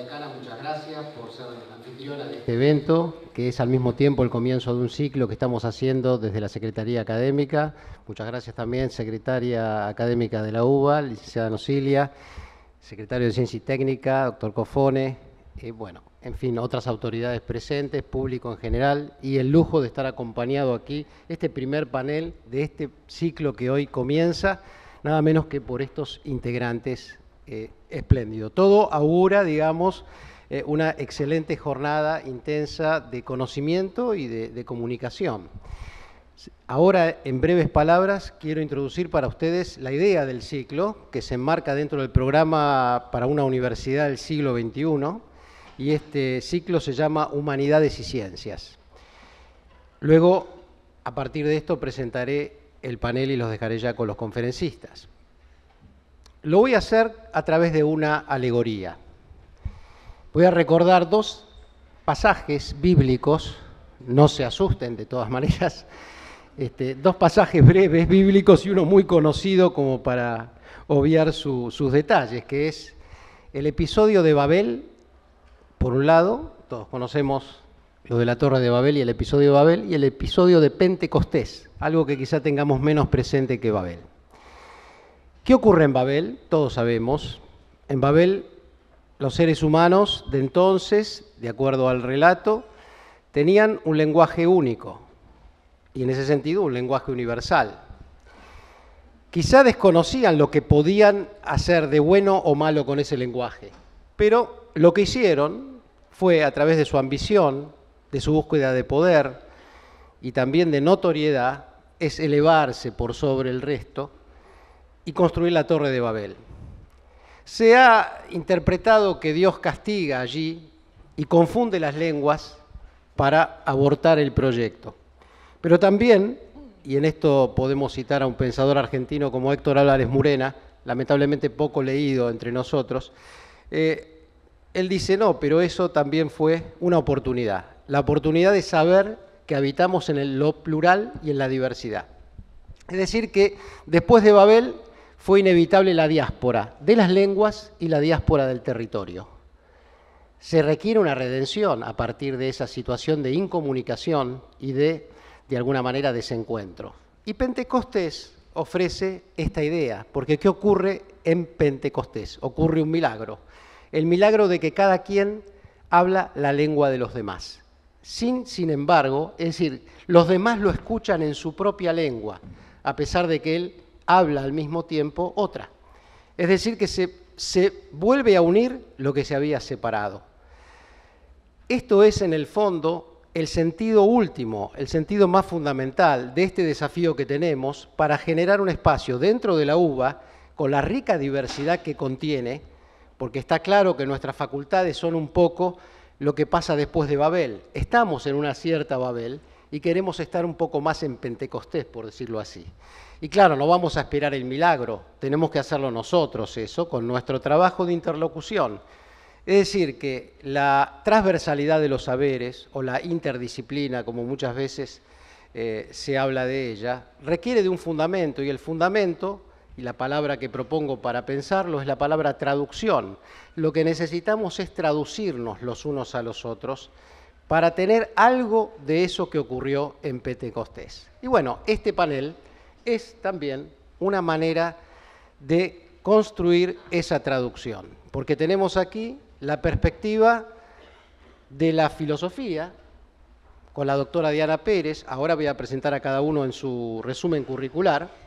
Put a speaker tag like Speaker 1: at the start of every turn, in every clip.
Speaker 1: decana, muchas gracias por ser la anfitriona de este evento, que es al mismo tiempo el comienzo de un ciclo que estamos haciendo desde la Secretaría Académica. Muchas gracias también, Secretaria Académica de la UBA, licenciada Nocilia, Secretario de Ciencia y Técnica, doctor Cofone, bueno, en fin, otras autoridades presentes, público en general, y el lujo de estar acompañado aquí, este primer panel de este ciclo que hoy comienza, nada menos que por estos integrantes espléndido. Todo augura, digamos, una excelente jornada intensa de conocimiento y de comunicación. Ahora, en breves palabras, quiero introducir para ustedes la idea del ciclo, que se enmarca dentro del programa para una universidad del siglo XXI, y este ciclo se llama Humanidades y Ciencias. Luego, a partir de esto, presentaré el panel y los dejaré ya con los conferencistas. Lo voy a hacer a través de una alegoría. Voy a recordar dos pasajes bíblicos, no se asusten de todas maneras, dos pasajes breves bíblicos y uno muy conocido como para obviar sus detalles, que es el episodio de Babel, por un lado, todos conocemos lo de la Torre de Babel y el episodio de Babel, y el episodio de Pentecostés, algo que quizá tengamos menos presente que Babel. ¿Qué ocurre en Babel? Todos sabemos. En Babel, los seres humanos de entonces, de acuerdo al relato, tenían un lenguaje único, y en ese sentido un lenguaje universal. Quizá desconocían lo que podían hacer de bueno o malo con ese lenguaje, pero lo que hicieron fue, a través de su ambición, de su búsqueda de poder y también de notoriedad, es elevarse por sobre el resto y construir la Torre de Babel. Se ha interpretado que Dios castiga allí y confunde las lenguas para abortar el proyecto. Pero también, y en esto podemos citar a un pensador argentino como Héctor Álvarez Murena, lamentablemente poco leído entre nosotros, él dice, no, pero eso también fue una oportunidad, la oportunidad de saber que habitamos en lo plural y en la diversidad. Es decir, que después de Babel fue inevitable la diáspora de las lenguas y la diáspora del territorio. Se requiere una redención a partir de esa situación de incomunicación y de alguna manera, desencuentro. Y Pentecostés ofrece esta idea, porque ¿qué ocurre en Pentecostés? Ocurre un milagro. El milagro de que cada quien habla la lengua de los demás. Sin embargo, es decir, los demás lo escuchan en su propia lengua, a pesar de que él habla al mismo tiempo otra. Es decir, que se vuelve a unir lo que se había separado. Esto es, en el fondo, el sentido último, el sentido más fundamental de este desafío que tenemos para generar un espacio dentro de la UBA, con la rica diversidad que contiene, porque está claro que nuestras facultades son un poco lo que pasa después de Babel. Estamos en una cierta Babel y queremos estar un poco más en Pentecostés, por decirlo así. Y claro, no vamos a esperar el milagro, tenemos que hacerlo nosotros eso, con nuestro trabajo de interlocución. Es decir, que la transversalidad de los saberes, o la interdisciplina, como muchas veces se habla de ella, requiere de un fundamento, y el fundamento, y la palabra que propongo para pensarlo, es la palabra traducción. Lo que necesitamos es traducirnos los unos a los otros para tener algo de eso que ocurrió en Pentecostés. Y bueno, este panel es también una manera de construir esa traducción, porque tenemos aquí la perspectiva de la filosofía, con la doctora Diana Pérez. Ahora voy a presentar a cada uno en su resumen curricular,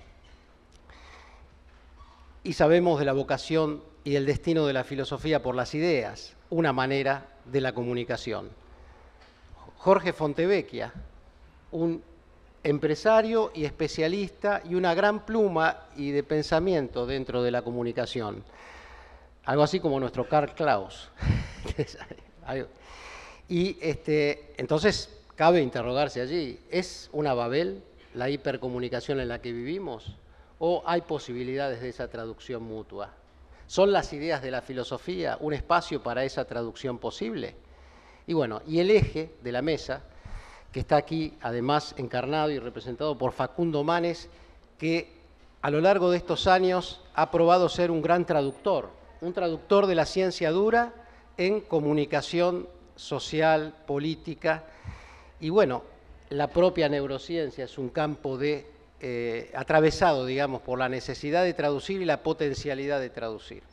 Speaker 1: y sabemos de la vocación y el destino de la filosofía por las ideas, una manera de la comunicación. Jorge Fontevecchia, un empresario y especialista y una gran pluma y de pensamiento dentro de la comunicación. Algo así como nuestro Karl Kraus. Y entonces cabe interrogarse allí, ¿es una Babel la hipercomunicación en la que vivimos? ¿O hay posibilidades de esa traducción mutua? ¿Son las ideas de la filosofía un espacio para esa traducción posible? Y bueno, y el eje de la mesa, que está aquí además encarnado y representado por Facundo Manes, que a lo largo de estos años ha probado ser un gran traductor, un traductor de la ciencia dura en comunicación social, política, y bueno, la propia neurociencia es un campo atravesado, digamos, por la necesidad de traducir y la potencialidad de traducir.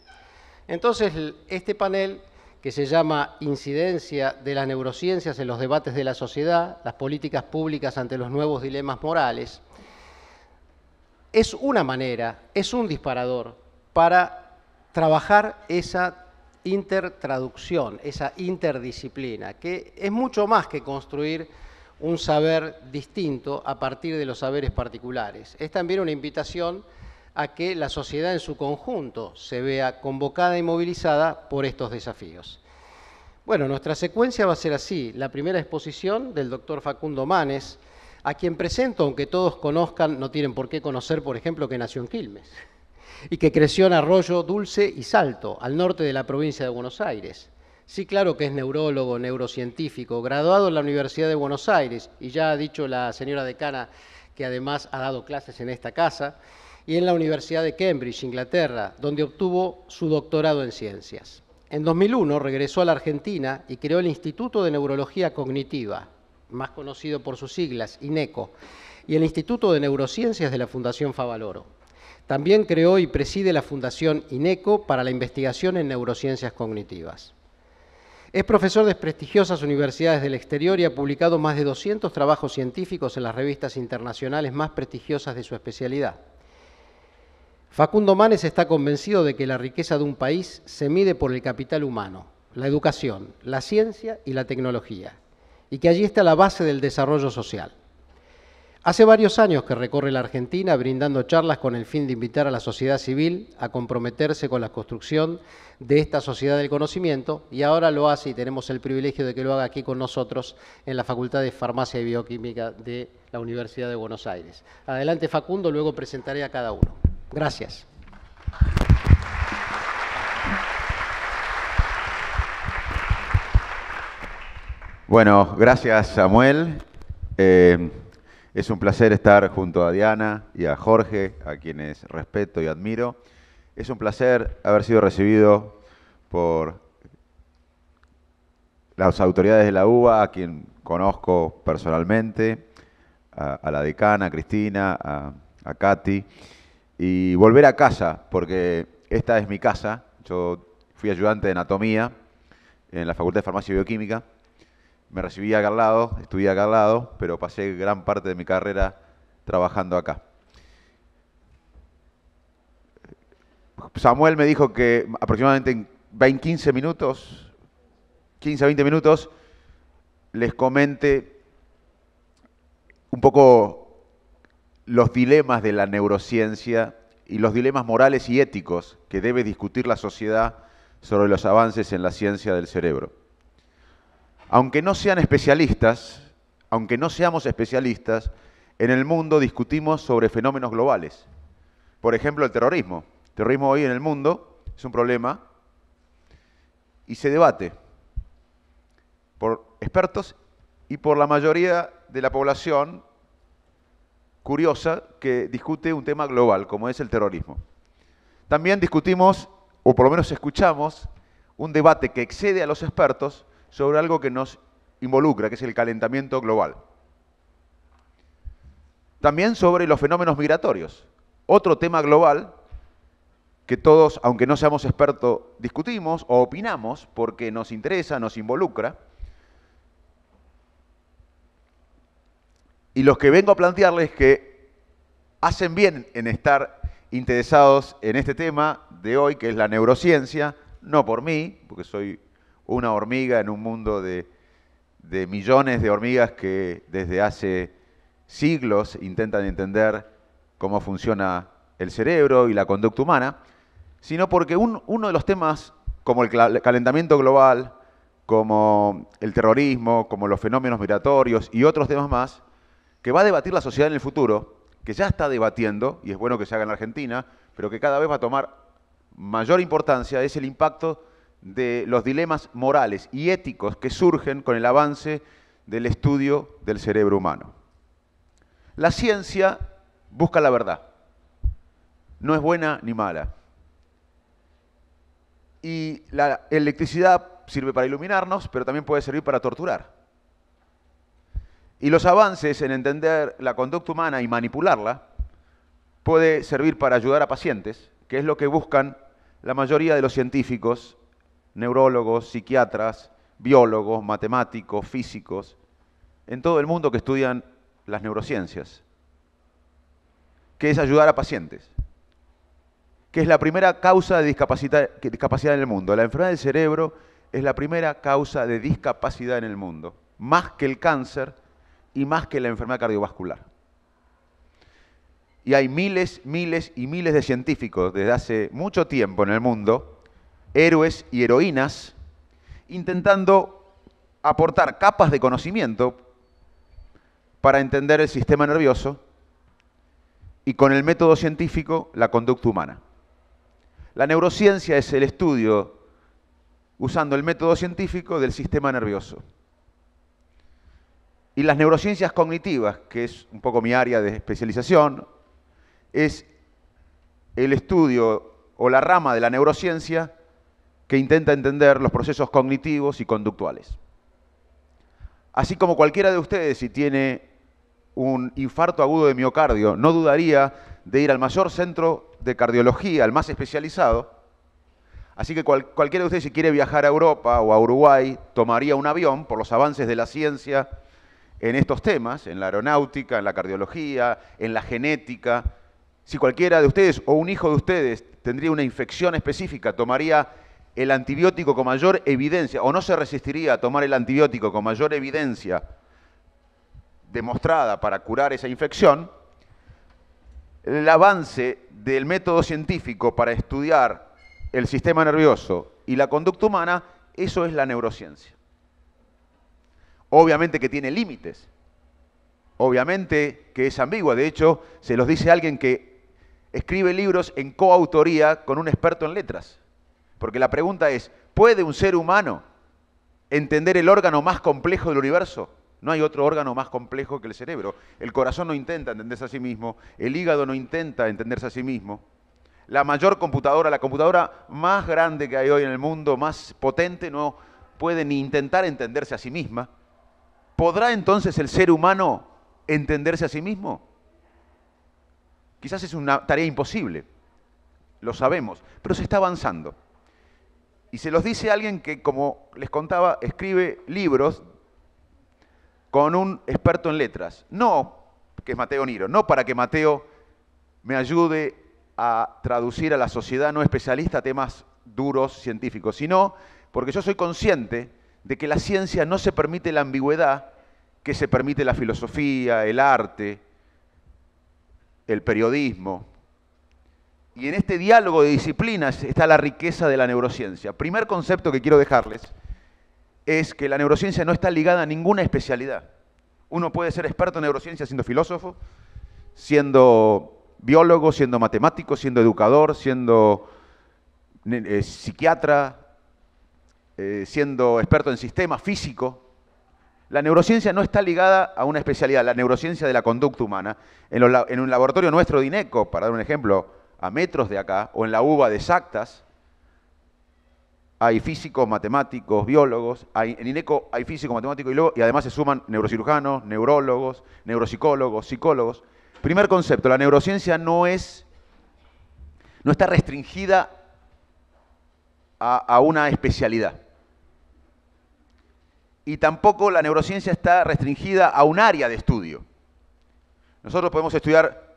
Speaker 1: Entonces, este panel, que se llama Incidencia de las neurociencias en los debates de la sociedad, las políticas públicas ante los nuevos dilemas morales, es una manera, es un disparador para trabajar esa intertraducción, esa interdisciplina, que es mucho más que construir un saber distinto a partir de los saberes particulares. Es también una invitación a que la sociedad en su conjunto se vea convocada y movilizada por estos desafíos. Bueno, nuestra secuencia va a ser así. La primera exposición del doctor Facundo Manes, a quien presento, aunque todos conozcan, no tienen por qué conocer, por ejemplo, que nació en Quilmes y que creció en Arroyo Dulce y Salto, al norte de la provincia de Buenos Aires. Sí, claro que es neurólogo, neurocientífico, graduado en la Universidad de Buenos Aires, y ya ha dicho la señora decana que además ha dado clases en esta casa, y en la Universidad de Cambridge, Inglaterra, donde obtuvo su doctorado en ciencias. En 2001 regresó a la Argentina y creó el Instituto de Neurología Cognitiva, más conocido por sus siglas, INECO, y el Instituto de Neurociencias de la Fundación Favaloro. También creó y preside la Fundación INECO para la investigación en neurociencias cognitivas. Es profesor de prestigiosas universidades del exterior y ha publicado más de 200 trabajos científicos en las revistas internacionales más prestigiosas de su especialidad. Facundo Manes está convencido de que la riqueza de un país se mide por el capital humano, la educación, la ciencia y la tecnología, y que allí está la base del desarrollo social. Hace varios años que recorre la Argentina brindando charlas con el fin de invitar a la sociedad civil a comprometerse con la construcción de esta sociedad del conocimiento, y ahora lo hace, y tenemos el privilegio de que lo haga aquí con nosotros en la Facultad de Farmacia y Bioquímica de la Universidad de Buenos Aires. Adelante, Facundo, luego presentaré a cada uno. Gracias.
Speaker 2: Bueno, gracias, Samuel. Es un placer estar junto a Diana y a Jorge, a quienes respeto y admiro. Es un placer haber sido recibido por las autoridades de la UBA, a quien conozco personalmente, a la decana, a Cristina, a Katy, y volver a casa, porque esta es mi casa. Yo fui ayudante de anatomía en la Facultad de Farmacia y Bioquímica. Me recibí acá al lado, estudié acá al lado, pero pasé gran parte de mi carrera trabajando acá. Samuel me dijo que aproximadamente en 15 minutos, 15 a 20 minutos, les comente un poco los dilemas de la neurociencia y los dilemas morales y éticos que debe discutir la sociedad sobre los avances en la ciencia del cerebro. Aunque no sean especialistas, aunque no seamos especialistas, en el mundo discutimos sobre fenómenos globales. Por ejemplo, el terrorismo. El terrorismo hoy en el mundo es un problema y se debate por expertos y por la mayoría de la población curiosa que discute un tema global, como es el terrorismo. También discutimos, o por lo menos escuchamos, un debate que excede a los expertos sobre algo que nos involucra, que es el calentamiento global. También sobre los fenómenos migratorios, otro tema global que todos, aunque no seamos expertos, discutimos o opinamos porque nos interesa, nos involucra. Y los que vengo a plantearles que hacen bien en estar interesados en este tema de hoy, que es la neurociencia, no por mí, porque soy una hormiga en un mundo de millones de hormigas que desde hace siglos intentan entender cómo funciona el cerebro y la conducta humana, sino porque uno de los temas como el calentamiento global, como el terrorismo, como los fenómenos migratorios y otros temas más, que va a debatir la sociedad en el futuro, que ya está debatiendo, y es bueno que se haga en la Argentina, pero que cada vez va a tomar mayor importancia, es el impacto de los dilemas morales y éticos que surgen con el avance del estudio del cerebro humano. La ciencia busca la verdad, no es buena ni mala. Y la electricidad sirve para iluminarnos, pero también puede servir para torturar. Y los avances en entender la conducta humana y manipularla puede servir para ayudar a pacientes, que es lo que buscan la mayoría de los científicos, neurólogos, psiquiatras, biólogos, matemáticos, físicos, en todo el mundo que estudian las neurociencias, que es ayudar a pacientes, que es la primera causa de discapacidad en el mundo. La enfermedad del cerebro es la primera causa de discapacidad en el mundo, más que el cáncer y más que la enfermedad cardiovascular. Y hay miles, miles y miles de científicos desde hace mucho tiempo en el mundo, héroes y heroínas, intentando aportar capas de conocimiento para entender el sistema nervioso y con el método científico la conducta humana. La neurociencia es el estudio, usando el método científico, del sistema nervioso. Y las neurociencias cognitivas, que es un poco mi área de especialización, es el estudio o la rama de la neurociencia que intenta entender los procesos cognitivos y conductuales. Así como cualquiera de ustedes, si tiene un infarto agudo de miocardio, no dudaría de ir al mayor centro de cardiología, al más especializado. Así que cualquiera de ustedes, si quiere viajar a Europa o a Uruguay, tomaría un avión por los avances de la ciencia en estos temas, en la aeronáutica, en la cardiología, en la genética. Si cualquiera de ustedes o un hijo de ustedes tendría una infección específica, tomaría el antibiótico con mayor evidencia, o no se resistiría a tomar el antibiótico con mayor evidencia demostrada para curar esa infección. El avance del método científico para estudiar el sistema nervioso y la conducta humana, eso es la neurociencia. Obviamente que tiene límites, obviamente que es ambigua. De hecho, se los dice alguien que escribe libros en coautoría con un experto en letras. Porque la pregunta es, ¿puede un ser humano entender el órgano más complejo del universo? No hay otro órgano más complejo que el cerebro. El corazón no intenta entenderse a sí mismo, el hígado no intenta entenderse a sí mismo. La mayor computadora, la computadora más grande que hay hoy en el mundo, más potente, no puede ni intentar entenderse a sí misma. ¿Podrá entonces el ser humano entenderse a sí mismo? Quizás es una tarea imposible, lo sabemos, pero se está avanzando. Y se los dice alguien que, como les contaba, escribe libros con un experto en letras. No, que es Mateo Niro, no para que Mateo me ayude a traducir a la sociedad no especialista temas duros científicos, sino porque yo soy consciente de que la ciencia no se permite la ambigüedad que se permite la filosofía, el arte, el periodismo. Y en este diálogo de disciplinas está la riqueza de la neurociencia. Primer concepto que quiero dejarles es que la neurociencia no está ligada a ninguna especialidad. Uno puede ser experto en neurociencia siendo filósofo, siendo biólogo, siendo matemático, siendo educador, siendo psiquiatra, siendo experto en sistemas, físico. La neurociencia no está ligada a una especialidad, la neurociencia de la conducta humana. En un laboratorio nuestro de INECO, para dar un ejemplo, a metros de acá, o en la UBA de Exactas, hay físicos, matemáticos, biólogos. En INECO hay físicos, matemáticos y además se suman neurocirujanos, neurólogos, neuropsicólogos, psicólogos. Primer concepto, la neurociencia no está restringida a una especialidad. Y tampoco la neurociencia está restringida a un área de estudio. Nosotros podemos estudiar,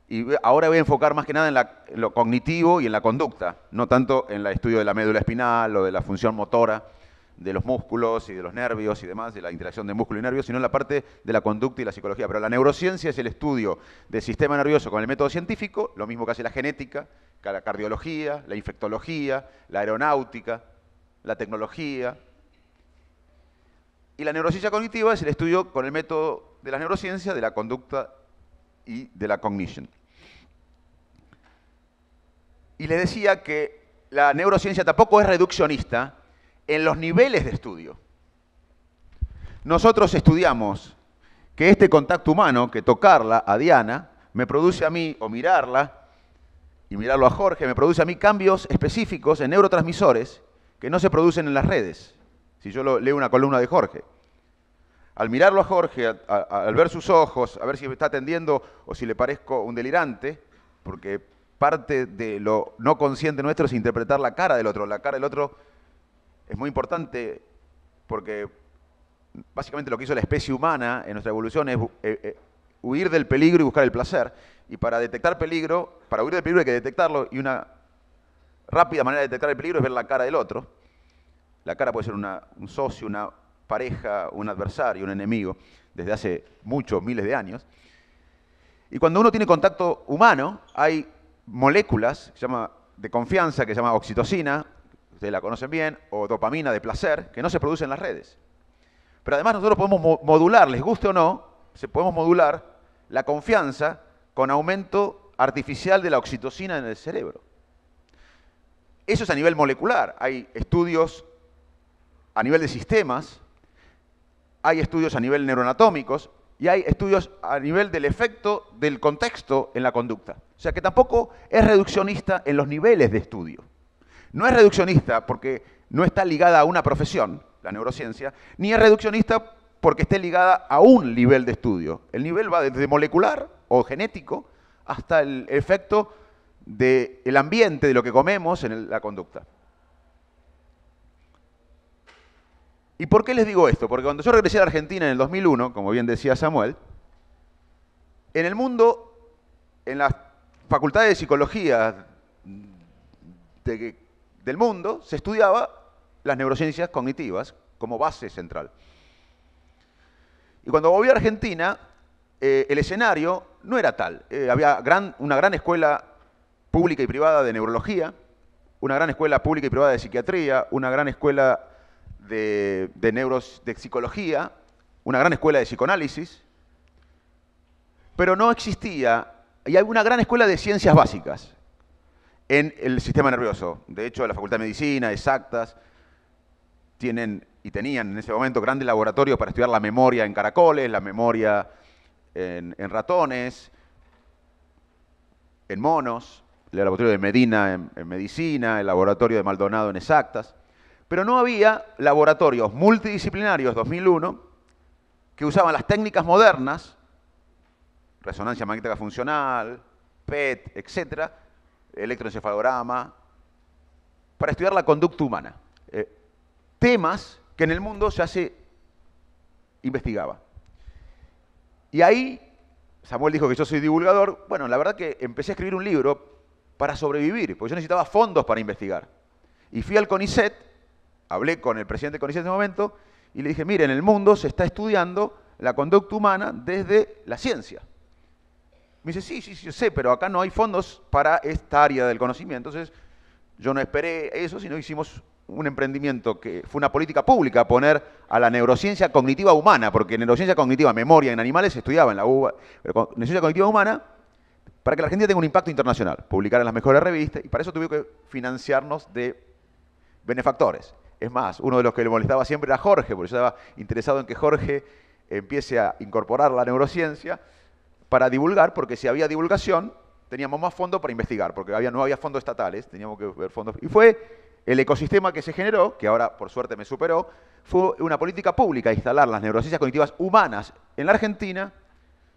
Speaker 2: y ahora voy a enfocar más que nada en lo cognitivo y en la conducta, no tanto en el estudio de la médula espinal o de la función motora de los músculos y de los nervios y demás, de la interacción de músculo y nervios, sino en la parte de la conducta y la psicología. Pero la neurociencia es el estudio del sistema nervioso con el método científico, lo mismo que hace la genética, la cardiología, la infectología, la aeronáutica, la tecnología. Y la neurociencia cognitiva es el estudio con el método de la neurociencia, de la conducta y de la cognition. Y les decía que la neurociencia tampoco es reduccionista en los niveles de estudio. Nosotros estudiamos que este contacto humano, que tocarla a Diana, me produce a mí, o mirarla, y mirarlo a Jorge, me produce a mí cambios específicos en neurotransmisores que no se producen en las redes. Si yo leo una columna de Jorge. Al mirarlo a Jorge, al ver sus ojos, a ver si me está atendiendo o si le parezco un delirante, porque parte de lo no consciente nuestro es interpretar la cara del otro. La cara del otro es muy importante porque básicamente lo que hizo la especie humana en nuestra evolución es huir del peligro y buscar el placer. Y para detectar peligro, para huir del peligro hay que detectarlo, y una rápida manera de detectar el peligro es ver la cara del otro. La cara puede ser un socio, una pareja, un adversario, un enemigo, desde hace muchos, miles de años. Y cuando uno tiene contacto humano, hay moléculas que se llama, de confianza, que se llama oxitocina, ustedes la conocen bien, o dopamina de placer, que no se producen en las redes. Pero además nosotros podemos modular, les guste o no, podemos modular la confianza con aumento artificial de la oxitocina en el cerebro. Eso es a nivel molecular. Hay estudios a nivel de sistemas, hay estudios a nivel neuroanatómicos y hay estudios a nivel del efecto del contexto en la conducta. O sea que tampoco es reduccionista en los niveles de estudio. No es reduccionista porque no está ligada a una profesión, la neurociencia, ni es reduccionista porque esté ligada a un nivel de estudio. El nivel va desde molecular o genético hasta el efecto del ambiente, de lo que comemos en la conducta. ¿Y por qué les digo esto? Porque cuando yo regresé a la Argentina en el 2001, como bien decía Samuel, en el mundo, en las facultades de psicología del mundo, se estudiaba las neurociencias cognitivas como base central. Y cuando volví a Argentina, el escenario no era tal. Había una gran escuela pública y privada de neurología, una gran escuela pública y privada de psiquiatría, una gran escuela de psicología, una gran escuela de psicoanálisis, pero no existía, y hay una gran escuela de ciencias básicas en el sistema nervioso. De hecho, la Facultad de Medicina, Exactas, tienen y tenían en ese momento grandes laboratorios para estudiar la memoria en caracoles, la memoria en ratones, en monos, el laboratorio de Medina en medicina, el laboratorio de Maldonado en Exactas. Pero no había laboratorios multidisciplinarios 2001 que usaban las técnicas modernas, resonancia magnética funcional, PET, etcétera, electroencefalograma, para estudiar la conducta humana. Temas que en el mundo ya se investigaba. Y ahí, Samuel dijo que yo soy divulgador. Bueno, la verdad que empecé a escribir un libro para sobrevivir, porque yo necesitaba fondos para investigar. Y fui al CONICET, hablé con el presidente del CONICET en ese momento, y le dije, mire, en el mundo se está estudiando la conducta humana desde la ciencia. Me dice, sí, yo sé, pero acá no hay fondos para esta área del conocimiento. Entonces, yo no esperé eso, sino hicimos un emprendimiento que fue una política pública, poner a la neurociencia cognitiva humana, porque neurociencia cognitiva, memoria en animales se estudiaba en la UBA, pero neurociencia cognitiva humana, para que la Argentina tenga un impacto internacional, publicar en las mejores revistas, y para eso tuvimos que financiarnos de benefactores. Es más, uno de los que le molestaba siempre era Jorge, porque yo estaba interesado en que Jorge empiece a incorporar la neurociencia para divulgar, porque si había divulgación, teníamos más fondos para investigar, porque no había fondos estatales, teníamos que ver fondos. Y fue el ecosistema que se generó, que ahora por suerte me superó, fue una política pública, instalar las neurociencias cognitivas humanas en la Argentina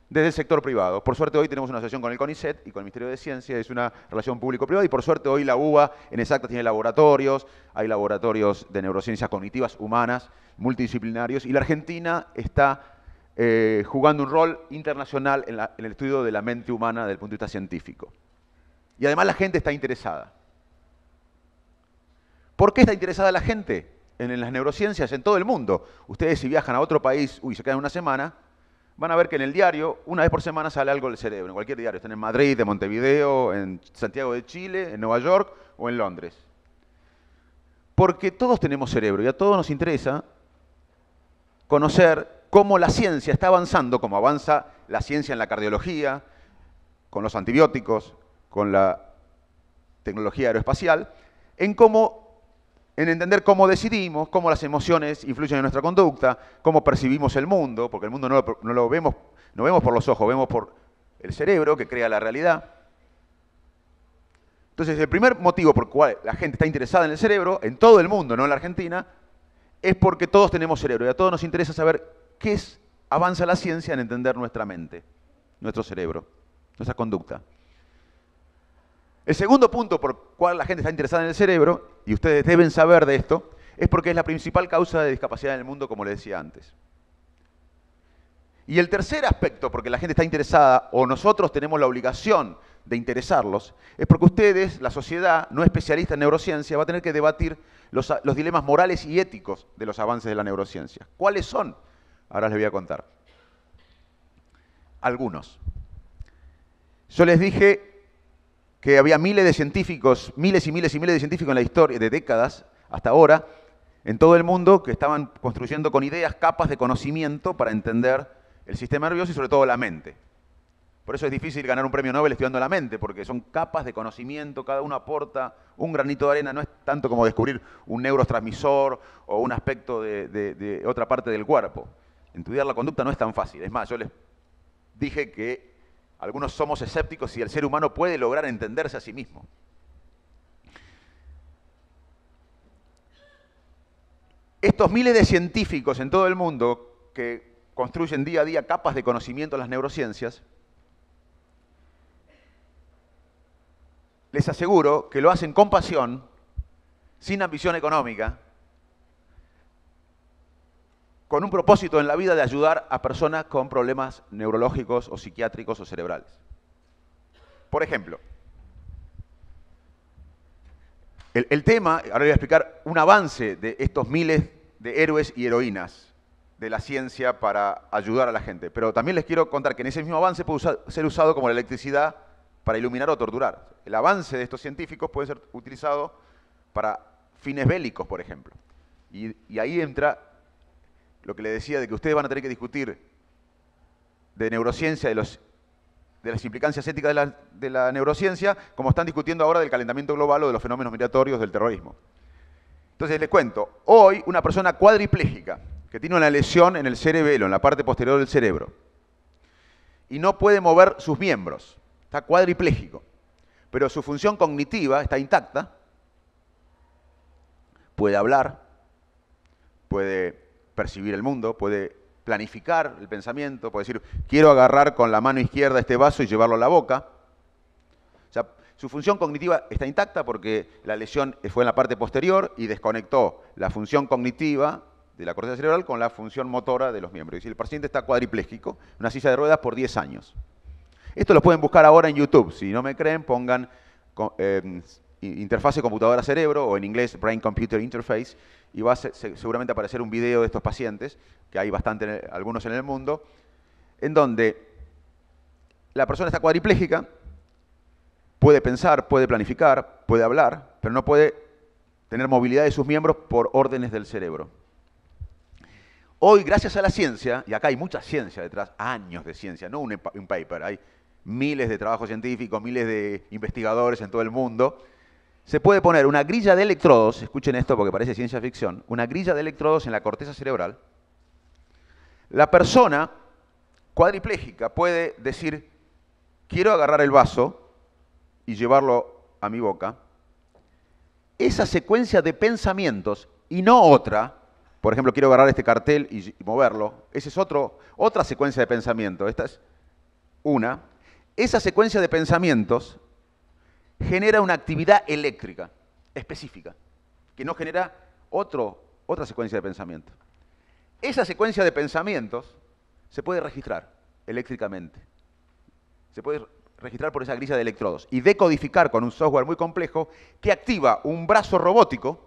Speaker 2: desde el sector privado. Por suerte hoy tenemos una asociación con el CONICET y con el Ministerio de Ciencia, es una relación público-privada, y por suerte hoy la UBA en Exacta tiene laboratorios, hay laboratorios de neurociencias cognitivas humanas, multidisciplinarios, y la Argentina está jugando un rol internacional en el estudio de la mente humana desde el punto de vista científico. Y además la gente está interesada. ¿Por qué está interesada la gente en las neurociencias en todo el mundo? Ustedes si viajan a otro país, se quedan una semana, van a ver que en el diario, una vez por semana sale algo del cerebro, en cualquier diario, están en Madrid, en Montevideo, en Santiago de Chile, en Nueva York o en Londres. Porque todos tenemos cerebro y a todos nos interesa conocer cómo la ciencia está avanzando, como avanza la ciencia en la cardiología, con los antibióticos, con la tecnología aeroespacial, en entender cómo decidimos, cómo las emociones influyen en nuestra conducta, cómo percibimos el mundo, porque el mundo no lo vemos por los ojos, vemos por el cerebro que crea la realidad. Entonces, el primer motivo por el cual la gente está interesada en el cerebro, en todo el mundo, no en la Argentina, es porque todos tenemos cerebro y a todos nos interesa saber avanza la ciencia en entender nuestra mente, nuestro cerebro, nuestra conducta. El segundo punto por el cual la gente está interesada en el cerebro, y ustedes deben saber de esto, es porque es la principal causa de discapacidad en el mundo, como les decía antes. Y el tercer aspecto por el que la gente está interesada, o nosotros tenemos la obligación de interesarlos, es porque ustedes, la sociedad no especialista en neurociencia, va a tener que debatir los dilemas morales y éticos de los avances de la neurociencia. ¿Cuáles son? Ahora les voy a contar. Algunos. Yo les dije que había miles de científicos, miles y miles y miles de científicos en la historia, de décadas hasta ahora, en todo el mundo, que estaban construyendo con ideas capas de conocimiento para entender el sistema nervioso y sobre todo la mente. Por eso es difícil ganar un premio Nobel estudiando la mente, porque son capas de conocimiento, cada uno aporta un granito de arena, no es tanto como descubrir un neurotransmisor o un aspecto de otra parte del cuerpo. Estudiar la conducta no es tan fácil. Es más, yo les dije que algunos somos escépticos si el ser humano puede lograr entenderse a sí mismo. Estos miles de científicos en todo el mundo que construyen día a día capas de conocimiento en las neurociencias, les aseguro que lo hacen con pasión, sin ambición económica, con un propósito en la vida de ayudar a personas con problemas neurológicos o psiquiátricos o cerebrales. Por ejemplo, el tema, ahora voy a explicar un avance de estos miles de héroes y heroínas de la ciencia para ayudar a la gente. Pero también les quiero contar que en ese mismo avance puede ser usado como la electricidad para iluminar o torturar. El avance de estos científicos puede ser utilizado para fines bélicos, por ejemplo. Y ahí entra lo que les decía de que ustedes van a tener que discutir de neurociencia, de las implicancias éticas de la neurociencia, como están discutiendo ahora del calentamiento global o de los fenómenos migratorios del terrorismo. Entonces les cuento, hoy una persona cuadripléjica que tiene una lesión en el cerebelo, en la parte posterior del cerebro, y no puede mover sus miembros, está cuadripléjico, pero su función cognitiva está intacta, puede hablar, puede percibir el mundo, puede planificar el pensamiento, puede decir, quiero agarrar con la mano izquierda este vaso y llevarlo a la boca. O sea, su función cognitiva está intacta porque la lesión fue en la parte posterior y desconectó la función cognitiva de la corteza cerebral con la función motora de los miembros. Y si el paciente está cuadripléjico, en una silla de ruedas por 10 años. Esto lo pueden buscar ahora en YouTube. Si no me creen, pongan interfase computadora-cerebro o en inglés Brain-Computer Interface y va a seguramente aparecer un video de estos pacientes, que hay algunos en el mundo, en donde la persona está cuadripléjica, puede pensar, puede planificar, puede hablar, pero no puede tener movilidad de sus miembros por órdenes del cerebro. Hoy, gracias a la ciencia, y acá hay mucha ciencia detrás, años de ciencia, no un paper, hay miles de trabajos científicos, miles de investigadores en todo el mundo, se puede poner una grilla de electrodos, escuchen esto porque parece ciencia ficción, una grilla de electrodos en la corteza cerebral. La persona cuadripléjica puede decir, quiero agarrar el vaso y llevarlo a mi boca. Esa secuencia de pensamientos y no otra, por ejemplo, quiero agarrar este cartel y moverlo, esa es otra secuencia de pensamiento, esta es una. Esa secuencia de pensamientos genera una actividad eléctrica específica, que no genera otra secuencia de pensamiento. Esa secuencia de pensamientos se puede registrar eléctricamente. Se puede registrar por esa grilla de electrodos y decodificar con un software muy complejo que activa un brazo robótico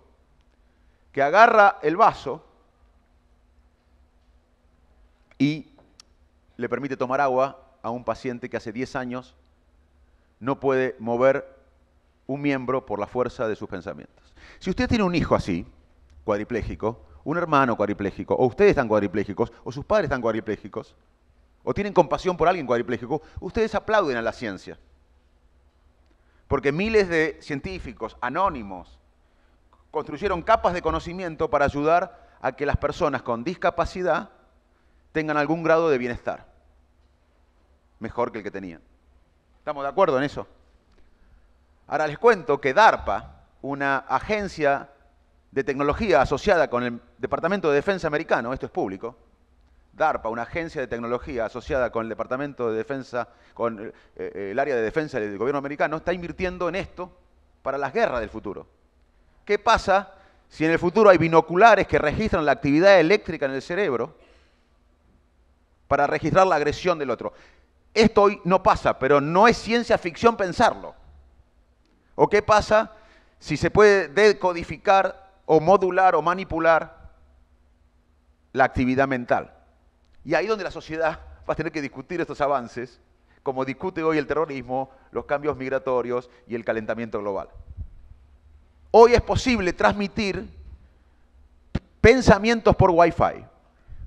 Speaker 2: que agarra el vaso y le permite tomar agua a un paciente que hace 10 años no puede mover un miembro por la fuerza de sus pensamientos. Si usted tiene un hijo así, cuadripléjico, un hermano cuadripléjico, o ustedes están cuadriplégicos, o sus padres están cuadriplégicos, o tienen compasión por alguien cuadripléjico, ustedes aplauden a la ciencia. Porque miles de científicos anónimos construyeron capas de conocimiento para ayudar a que las personas con discapacidad tengan algún grado de bienestar, mejor que el que tenían. ¿Estamos de acuerdo en eso? Ahora les cuento que DARPA, una agencia de tecnología asociada con el Departamento de Defensa americano, esto es público, DARPA, una agencia de tecnología asociada con el Departamento de Defensa, con el área de defensa del gobierno americano, está invirtiendo en esto para las guerras del futuro. ¿Qué pasa si en el futuro hay binoculares que registran la actividad eléctrica en el cerebro para registrar la agresión del otro? Esto hoy no pasa, pero no es ciencia ficción pensarlo. ¿O qué pasa si se puede decodificar o modular o manipular la actividad mental? Y ahí donde la sociedad va a tener que discutir estos avances, como discute hoy el terrorismo, los cambios migratorios y el calentamiento global. Hoy es posible transmitir pensamientos por Wi-Fi.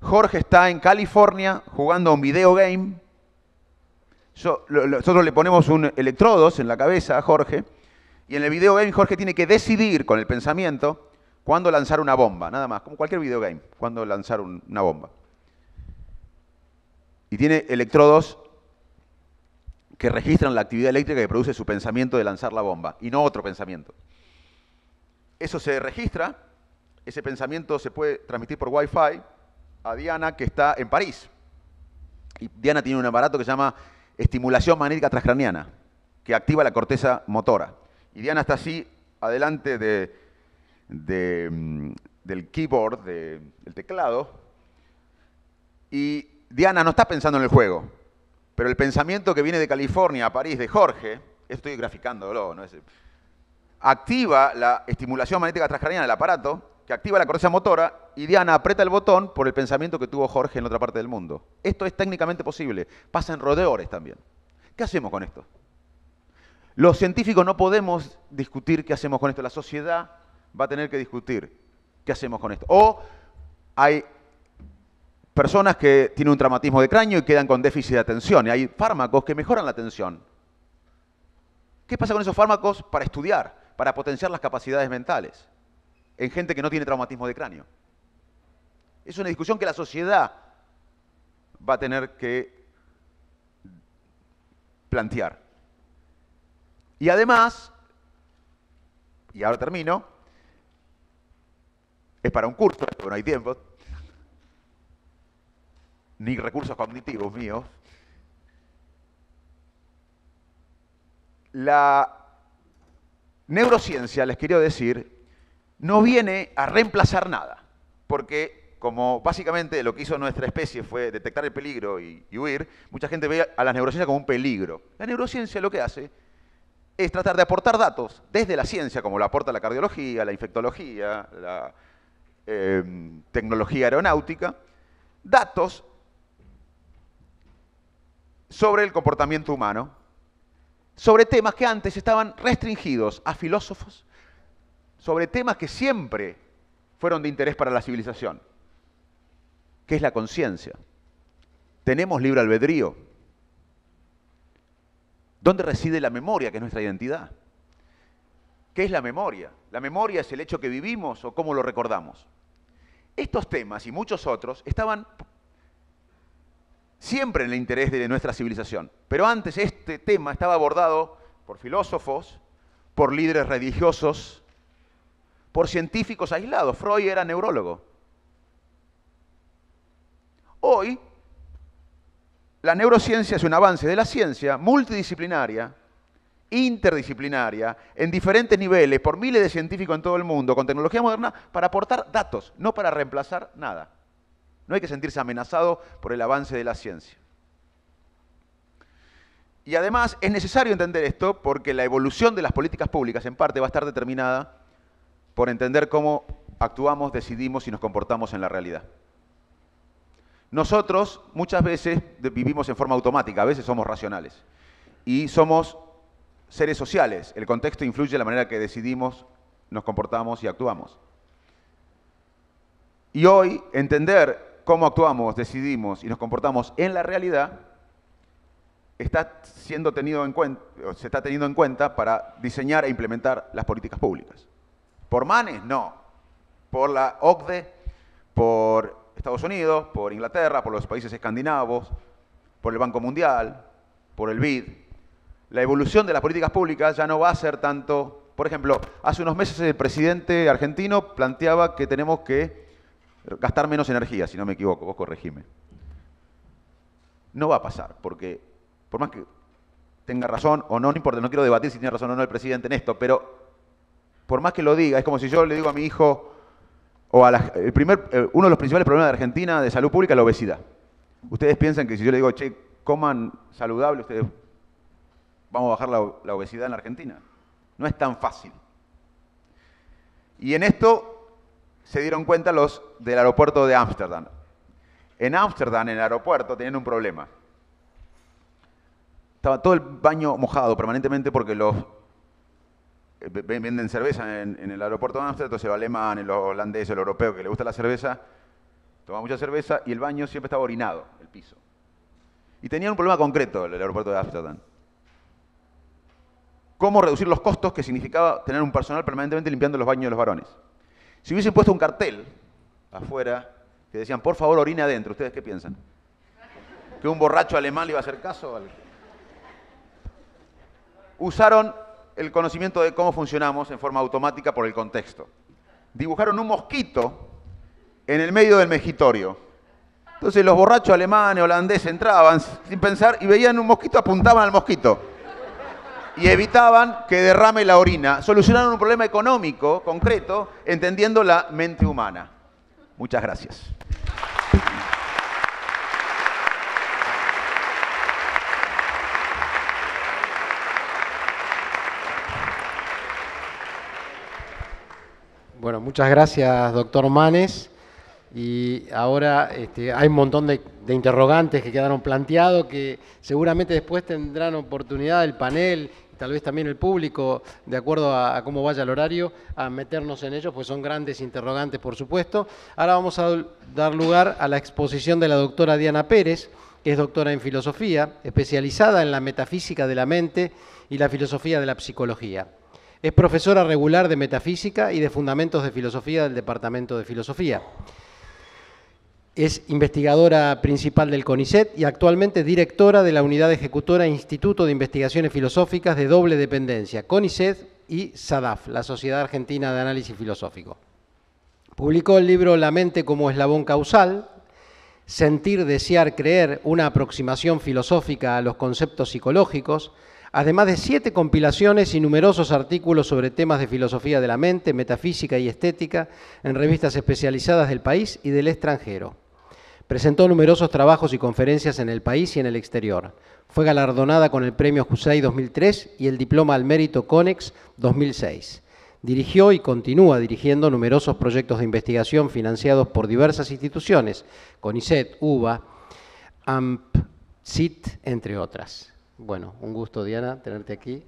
Speaker 2: Jorge está en California jugando a un video game. Nosotros le ponemos electrodos en la cabeza a Jorge, y en el video game Jorge tiene que decidir con el pensamiento cuándo lanzar una bomba, nada más, como cualquier video game, cuándo lanzar una bomba. Y tiene electrodos que registran la actividad eléctrica que produce su pensamiento de lanzar la bomba, y no otro pensamiento. Eso se registra, ese pensamiento se puede transmitir por Wi-Fi a Diana, que está en París. Y Diana tiene un aparato que se llama estimulación magnética transcraniana, que activa la corteza motora. Y Diana está así, adelante del keyboard, del teclado, y Diana no está pensando en el juego, pero el pensamiento que viene de California a París de Jorge, estoy graficándolo, ¿no? Activa la estimulación magnética transcraniana del aparato, que activa la corteza motora, y Diana aprieta el botón por el pensamiento que tuvo Jorge en otra parte del mundo. Esto es técnicamente posible, pasa en roedores también. ¿Qué hacemos con esto? Los científicos no podemos discutir qué hacemos con esto, la sociedad va a tener que discutir qué hacemos con esto. O hay personas que tienen un traumatismo de cráneo y quedan con déficit de atención, y hay fármacos que mejoran la atención. ¿Qué pasa con esos fármacos para estudiar, para potenciar las capacidades mentales en gente que no tiene traumatismo de cráneo? Es una discusión que la sociedad va a tener que plantear. Y además, y ahora termino, es para un curso, porque no hay tiempo, ni recursos cognitivos míos. La neurociencia, les quiero decir, no viene a reemplazar nada, porque como básicamente lo que hizo nuestra especie fue detectar el peligro y huir, mucha gente ve a la neurociencia como un peligro. La neurociencia lo que hace es tratar de aportar datos desde la ciencia, como lo aporta la cardiología, la infectología, la tecnología aeronáutica, datos sobre el comportamiento humano, sobre temas que antes estaban restringidos a filósofos, sobre temas que siempre fueron de interés para la civilización, que es la conciencia. ¿Tenemos libre albedrío? ¿Dónde reside la memoria, que es nuestra identidad? ¿Qué es la memoria? ¿La memoria es el hecho que vivimos o cómo lo recordamos? Estos temas y muchos otros estaban siempre en el interés de nuestra civilización. Pero antes este tema estaba abordado por filósofos, por líderes religiosos, por científicos aislados. Freud era neurólogo. Hoy, la neurociencia es un avance de la ciencia multidisciplinaria, interdisciplinaria, en diferentes niveles, por miles de científicos en todo el mundo, con tecnología moderna, para aportar datos, no para reemplazar nada. No hay que sentirse amenazado por el avance de la ciencia. Y además es necesario entender esto porque la evolución de las políticas públicas en parte va a estar determinada por entender cómo actuamos, decidimos y nos comportamos en la realidad. Nosotros muchas veces vivimos en forma automática, a veces somos racionales. Y somos seres sociales. El contexto influye en la manera que decidimos, nos comportamos y actuamos. Y hoy entender cómo actuamos, decidimos y nos comportamos en la realidad está siendo tenido en cuenta, se está teniendo en cuenta para diseñar e implementar las políticas públicas. ¿Por Manes? No. Por la OCDE, por Estados Unidos, por Inglaterra, por los países escandinavos, por el Banco Mundial, por el BID. la evolución de las políticas públicas ya no va a ser tanto... Por ejemplo, hace unos meses el presidente argentino planteaba que tenemos que gastar menos energía, si no me equivoco, vos corregime. No va a pasar, porque por más que tenga razón o no, no importa, no quiero debatir si tiene razón o no el presidente en esto, pero por más que lo diga, es como si yo le digo a mi hijo, o a uno de los principales problemas de Argentina de salud pública es la obesidad. Ustedes piensan que si yo le digo, che, coman saludable, ustedes vamos a bajar la obesidad en la Argentina. No es tan fácil. Y en esto se dieron cuenta los del aeropuerto de Ámsterdam. En Ámsterdam, en el aeropuerto, tenían un problema. Estaba todo el baño mojado permanentemente porque venden cerveza en el aeropuerto de Ámsterdam, entonces el alemán, el holandés, el europeo que le gusta la cerveza, toma mucha cerveza y el baño siempre estaba orinado, el piso. Y tenían un problema concreto el aeropuerto de Ámsterdam. ¿Cómo reducir los costos que significaba tener un personal permanentemente limpiando los baños de los varones? Si hubiesen puesto un cartel afuera que decían, por favor, orine adentro, ¿ustedes qué piensan? ¿Que un borracho alemán le iba a hacer caso? Usaron el conocimiento de cómo funcionamos en forma automática por el contexto. Dibujaron un mosquito en el medio del mejitorio. Entonces los borrachos alemanes, holandeses entraban sin pensar y veían un mosquito, apuntaban al mosquito. Y evitaban que derrame la orina. Solucionaron un problema económico concreto, entendiendo la mente humana. Muchas gracias.
Speaker 1: Bueno, muchas gracias, doctor Manes. Y ahora hay un montón de interrogantes que quedaron planteados que seguramente después tendrán oportunidad el panel, tal vez también el público, de acuerdo a cómo vaya el horario, a meternos en ellos, pues son grandes interrogantes, por supuesto. Ahora vamos a dar lugar a la exposición de la doctora Diana Pérez, que es doctora en filosofía, especializada en la metafísica de la mente y la filosofía de la psicología. Es profesora regular de metafísica y de fundamentos de filosofía del Departamento de Filosofía. Es investigadora principal del CONICET y actualmente directora de la Unidad Ejecutora Instituto de Investigaciones Filosóficas de doble dependencia, CONICET y SADAF, la Sociedad Argentina de Análisis Filosófico. Publicó el libro La mente como eslabón causal, Sentir, desear, creer, una aproximación filosófica a los conceptos psicológicos, además de 7 compilaciones y numerosos artículos sobre temas de filosofía de la mente, metafísica y estética en revistas especializadas del país y del extranjero. Presentó numerosos trabajos y conferencias en el país y en el exterior. Fue galardonada con el Premio Jusey 2003 y el Diploma al Mérito CONEX 2006. Dirigió y continúa dirigiendo numerosos proyectos de investigación financiados por diversas instituciones, CONICET, UBA, AMP, CIT, entre otras. Bueno, un gusto, Diana, tenerte aquí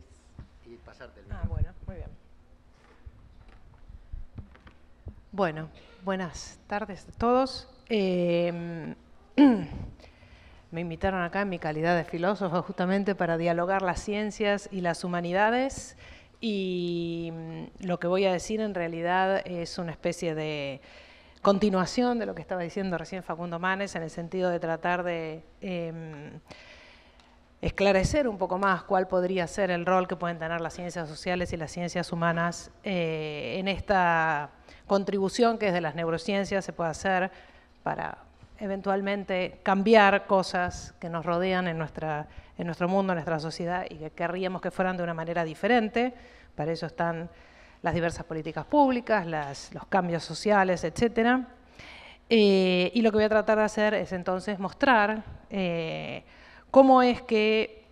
Speaker 1: y pasarte el...
Speaker 3: Bueno, muy bien. Bueno, buenas tardes a todos. Me invitaron acá en mi calidad de filósofo justamente para dialogar las ciencias y las humanidades, y lo que voy a decir en realidad es una especie de continuación de lo que estaba diciendo recién Facundo Manes, en el sentido de tratar de esclarecer un poco más cuál podría ser el rol que pueden tener las ciencias sociales y las ciencias humanas en esta contribución que desde las neurociencias se puede hacer para eventualmente cambiar cosas que nos rodean en nuestro mundo, en nuestra sociedad, y que querríamos que fueran de una manera diferente. Para eso están las diversas políticas públicas, los cambios sociales, etc. Y lo que voy a tratar de hacer es entonces mostrar cómo es que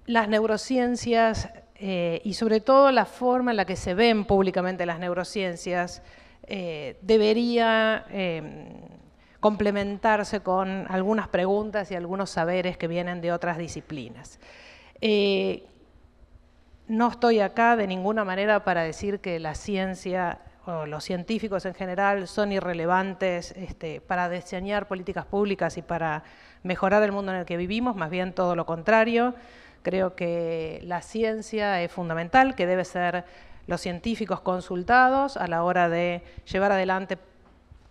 Speaker 3: las neurociencias y sobre todo la forma en la que se ven públicamente las neurociencias debería complementarse con algunas preguntas y algunos saberes que vienen de otras disciplinas. No estoy acá de ninguna manera para decir que la ciencia o los científicos en general son irrelevantes para diseñar políticas públicas y para mejorar el mundo en el que vivimos, más bien todo lo contrario. Creo que la ciencia es fundamental, que debe ser los científicos consultados a la hora de llevar adelante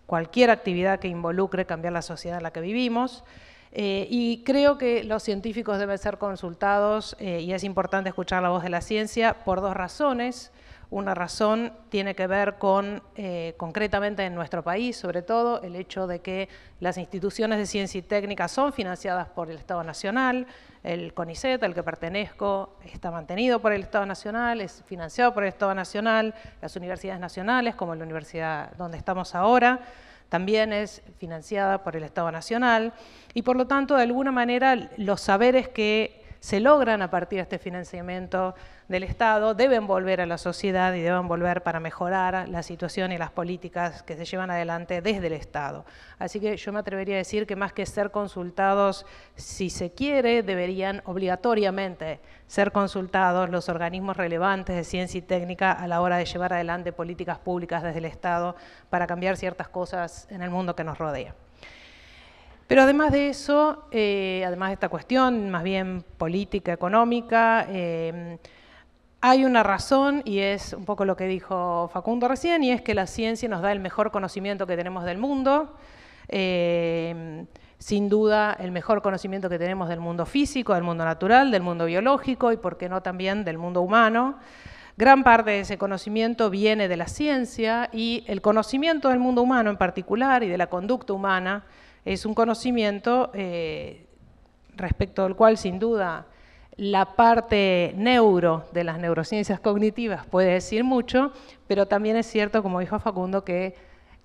Speaker 3: cualquier actividad que involucre cambiar la sociedad en la que vivimos. Y creo que los científicos deben ser consultados, y es importante escuchar la voz de la ciencia, por dos razones. Una razón tiene que ver con, concretamente en nuestro país, sobre todo, el hecho de que las instituciones de ciencia y técnica son financiadas por el Estado Nacional. El CONICET, al que pertenezco, está mantenido por el Estado Nacional, es financiado por el Estado Nacional. Las universidades nacionales, como la universidad donde estamos ahora, también es financiada por el Estado Nacional. Y por lo tanto, de alguna manera, los saberes que se logran a partir de este financiamiento del Estado deben volver a la sociedad y deben volver para mejorar la situación y las políticas que se llevan adelante desde el Estado. Así que yo me atrevería a decir que más que ser consultados, si se quiere, deberían obligatoriamente ser consultados los organismos relevantes de ciencia y técnica a la hora de llevar adelante políticas públicas desde el Estado para cambiar ciertas cosas en el mundo que nos rodea. Pero además de eso, además de esta cuestión más bien política, económica, hay una razón, y es un poco lo que dijo Facundo recién, y es que la ciencia nos da el mejor conocimiento que tenemos del mundo, sin duda el mejor conocimiento que tenemos del mundo físico, del mundo natural, del mundo biológico y, por qué no, también del mundo humano. Gran parte de ese conocimiento viene de la ciencia, y el conocimiento del mundo humano en particular y de la conducta humana es un conocimiento respecto al cual, sin duda, la parte neuro de las neurociencias cognitivas puede decir mucho, pero también es cierto, como dijo Facundo, que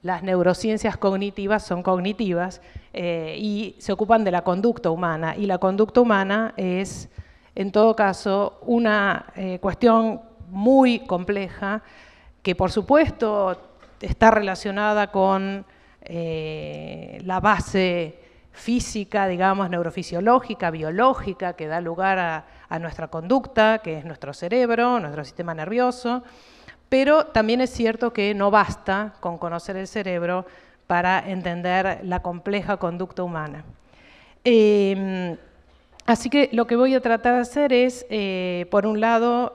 Speaker 3: las neurociencias cognitivas son cognitivas y se ocupan de la conducta humana, y la conducta humana es, en todo caso, una cuestión muy compleja que, por supuesto, está relacionada con la base física, digamos, neurofisiológica, biológica, que da lugar a nuestra conducta, que es nuestro cerebro, nuestro sistema nervioso, pero también es cierto que no basta con conocer el cerebro para entender la compleja conducta humana. Así que lo que voy a tratar de hacer es, por un lado,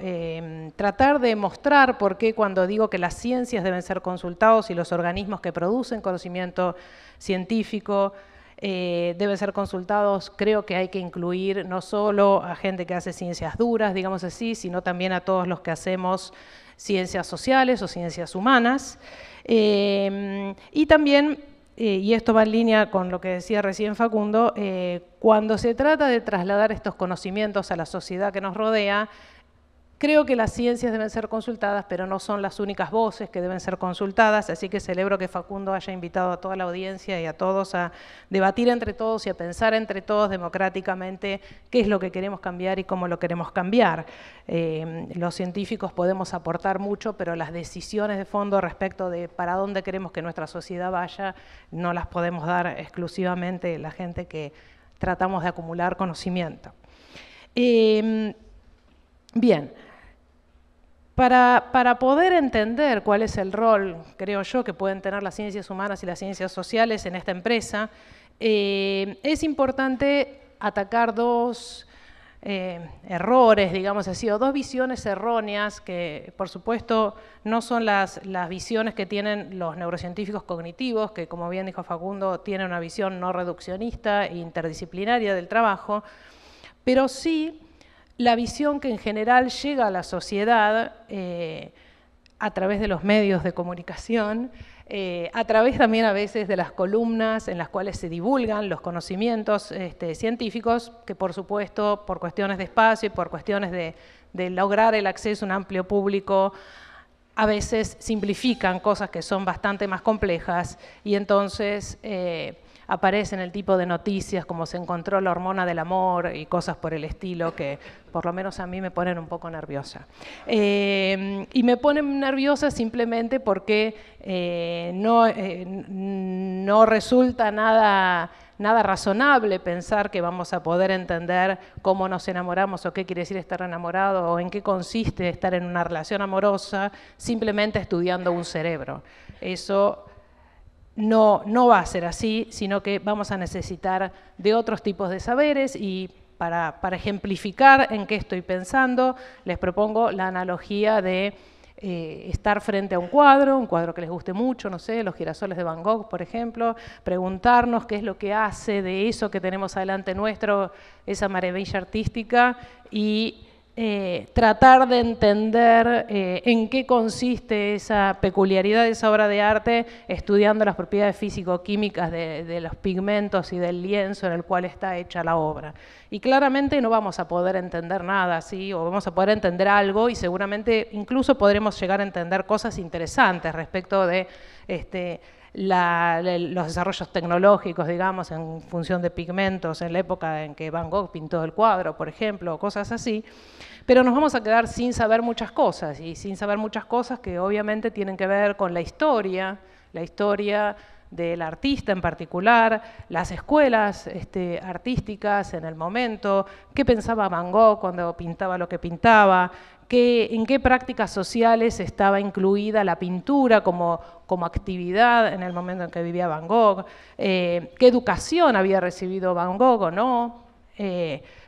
Speaker 3: tratar de mostrar por qué cuando digo que las ciencias deben ser consultados y los organismos que producen conocimiento científico deben ser consultados, creo que hay que incluir no solo a gente que hace ciencias duras, digamos así, sino también a todos los que hacemos ciencias sociales o ciencias humanas. Y también, y esto va en línea con lo que decía recién Facundo, cuando se trata de trasladar estos conocimientos a la sociedad que nos rodea, creo que las ciencias deben ser consultadas, pero no son las únicas voces que deben ser consultadas, así que celebro que Facundo haya invitado a toda la audiencia y a todos a debatir entre todos y a pensar entre todos democráticamente qué es lo que queremos cambiar y cómo lo queremos cambiar. Los científicos podemos aportar mucho, pero las decisiones de fondo respecto de para dónde queremos que nuestra sociedad vaya no las podemos dar exclusivamente la gente que tratamos de acumular conocimiento. Bien. Para poder entender cuál es el rol, creo yo, que pueden tener las ciencias humanas y las ciencias sociales en esta empresa, es importante atacar dos errores, digamos así, o dos visiones erróneas que, por supuesto, no son las visiones que tienen los neurocientíficos cognitivos, que, como bien dijo Facundo, tienen una visión no reduccionista e interdisciplinaria del trabajo, pero sí la visión que en general llega a la sociedad a través de los medios de comunicación, a través también a veces de las columnas en las cuales se divulgan los conocimientos científicos, que por supuesto por cuestiones de espacio y por cuestiones de lograr el acceso a un amplio público, a veces simplifican cosas que son bastante más complejas y entonces aparecen el tipo de noticias como se encontró la hormona del amor y cosas por el estilo que por lo menos a mí me ponen un poco nerviosa. Y me ponen nerviosa simplemente porque no resulta nada razonable pensar que vamos a poder entender cómo nos enamoramos o qué quiere decir estar enamorado o en qué consiste estar en una relación amorosa simplemente estudiando un cerebro. Eso no va a ser así, sino que vamos a necesitar de otros tipos de saberes y para ejemplificar en qué estoy pensando, les propongo la analogía de estar frente a un cuadro que les guste mucho, no sé, los girasoles de Van Gogh, por ejemplo, preguntarnos qué es lo que hace de eso que tenemos adelante nuestro, esa maravilla artística, y tratar de entender en qué consiste esa peculiaridad de esa obra de arte, estudiando las propiedades físico-químicas de los pigmentos y del lienzo en el cual está hecha la obra. Y claramente no vamos a poder entender nada, ¿sí? O vamos a poder entender algo y seguramente incluso podremos llegar a entender cosas interesantes respecto de los desarrollos tecnológicos, digamos, en función de pigmentos en la época en que Van Gogh pintó el cuadro, por ejemplo, cosas así, pero nos vamos a quedar sin saber muchas cosas, y sin saber muchas cosas que obviamente tienen que ver con la historia del artista en particular, las escuelas artísticas en el momento, qué pensaba Van Gogh cuando pintaba lo que pintaba, en qué prácticas sociales estaba incluida la pintura como actividad en el momento en que vivía Van Gogh, qué educación había recibido Van Gogh o no,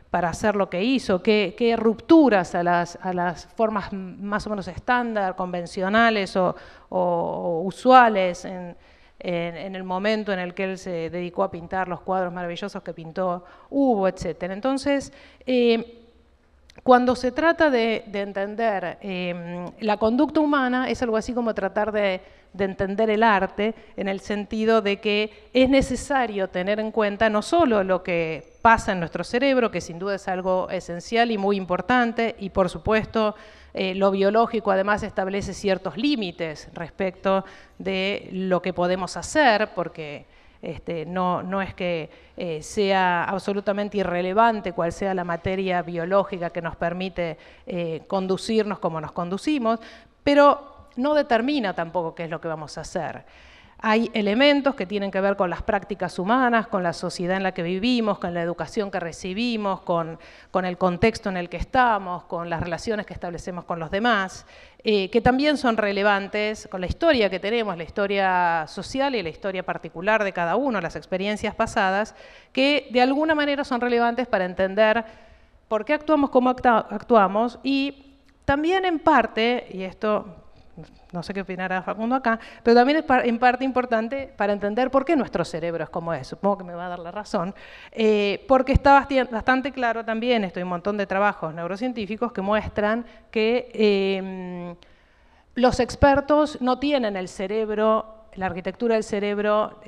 Speaker 3: para hacer lo que hizo, qué rupturas a las formas más o menos estándar, convencionales o usuales en el momento en el que él se dedicó a pintar los cuadros maravillosos que pintó, hubo, etc. Entonces, cuando se trata de entender la conducta humana, es algo así como tratar de entender el arte, en el sentido de que es necesario tener en cuenta no solo lo que pasa en nuestro cerebro, que sin duda es algo esencial y muy importante, y por supuesto lo biológico además establece ciertos límites respecto de lo que podemos hacer, porque no es que sea absolutamente irrelevante cuál sea la materia biológica que nos permite conducirnos como nos conducimos, pero no determina tampoco qué es lo que vamos a hacer. Hay elementos que tienen que ver con las prácticas humanas, con la sociedad en la que vivimos, con la educación que recibimos, con el contexto en el que estamos, con las relaciones que establecemos con los demás, que también son relevantes con la historia que tenemos, la historia social y la historia particular de cada uno, las experiencias pasadas, que de alguna manera son relevantes para entender por qué actuamos como actuamos, y también en parte, y esto no sé qué opinará Facundo acá, pero también es en parte importante para entender por qué nuestro cerebro es como es. Supongo que me va a dar la razón, porque está bastante claro también, hay un montón de trabajos neurocientíficos que muestran que los expertos no tienen el cerebro, la arquitectura del cerebro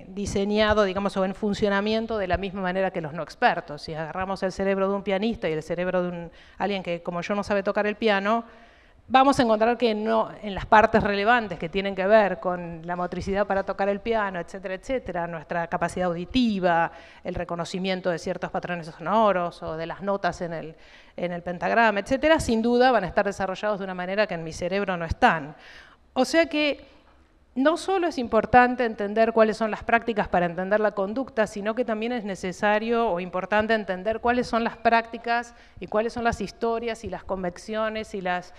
Speaker 3: diseñado, digamos, o en funcionamiento de la misma manera que los no expertos. Si agarramos el cerebro de un pianista y el cerebro de alguien que, como yo, no sabe tocar el piano, vamos a encontrar que no, en las partes relevantes que tienen que ver con la motricidad para tocar el piano, etcétera, etcétera, nuestra capacidad auditiva, el reconocimiento de ciertos patrones sonoros o de las notas en el pentagrama, etcétera, sin duda van a estar desarrollados de una manera que en mi cerebro no están. O sea que no solo es importante entender cuáles son las prácticas para entender la conducta, sino que también es necesario o importante entender cuáles son las prácticas y cuáles son las historias y las convicciones y las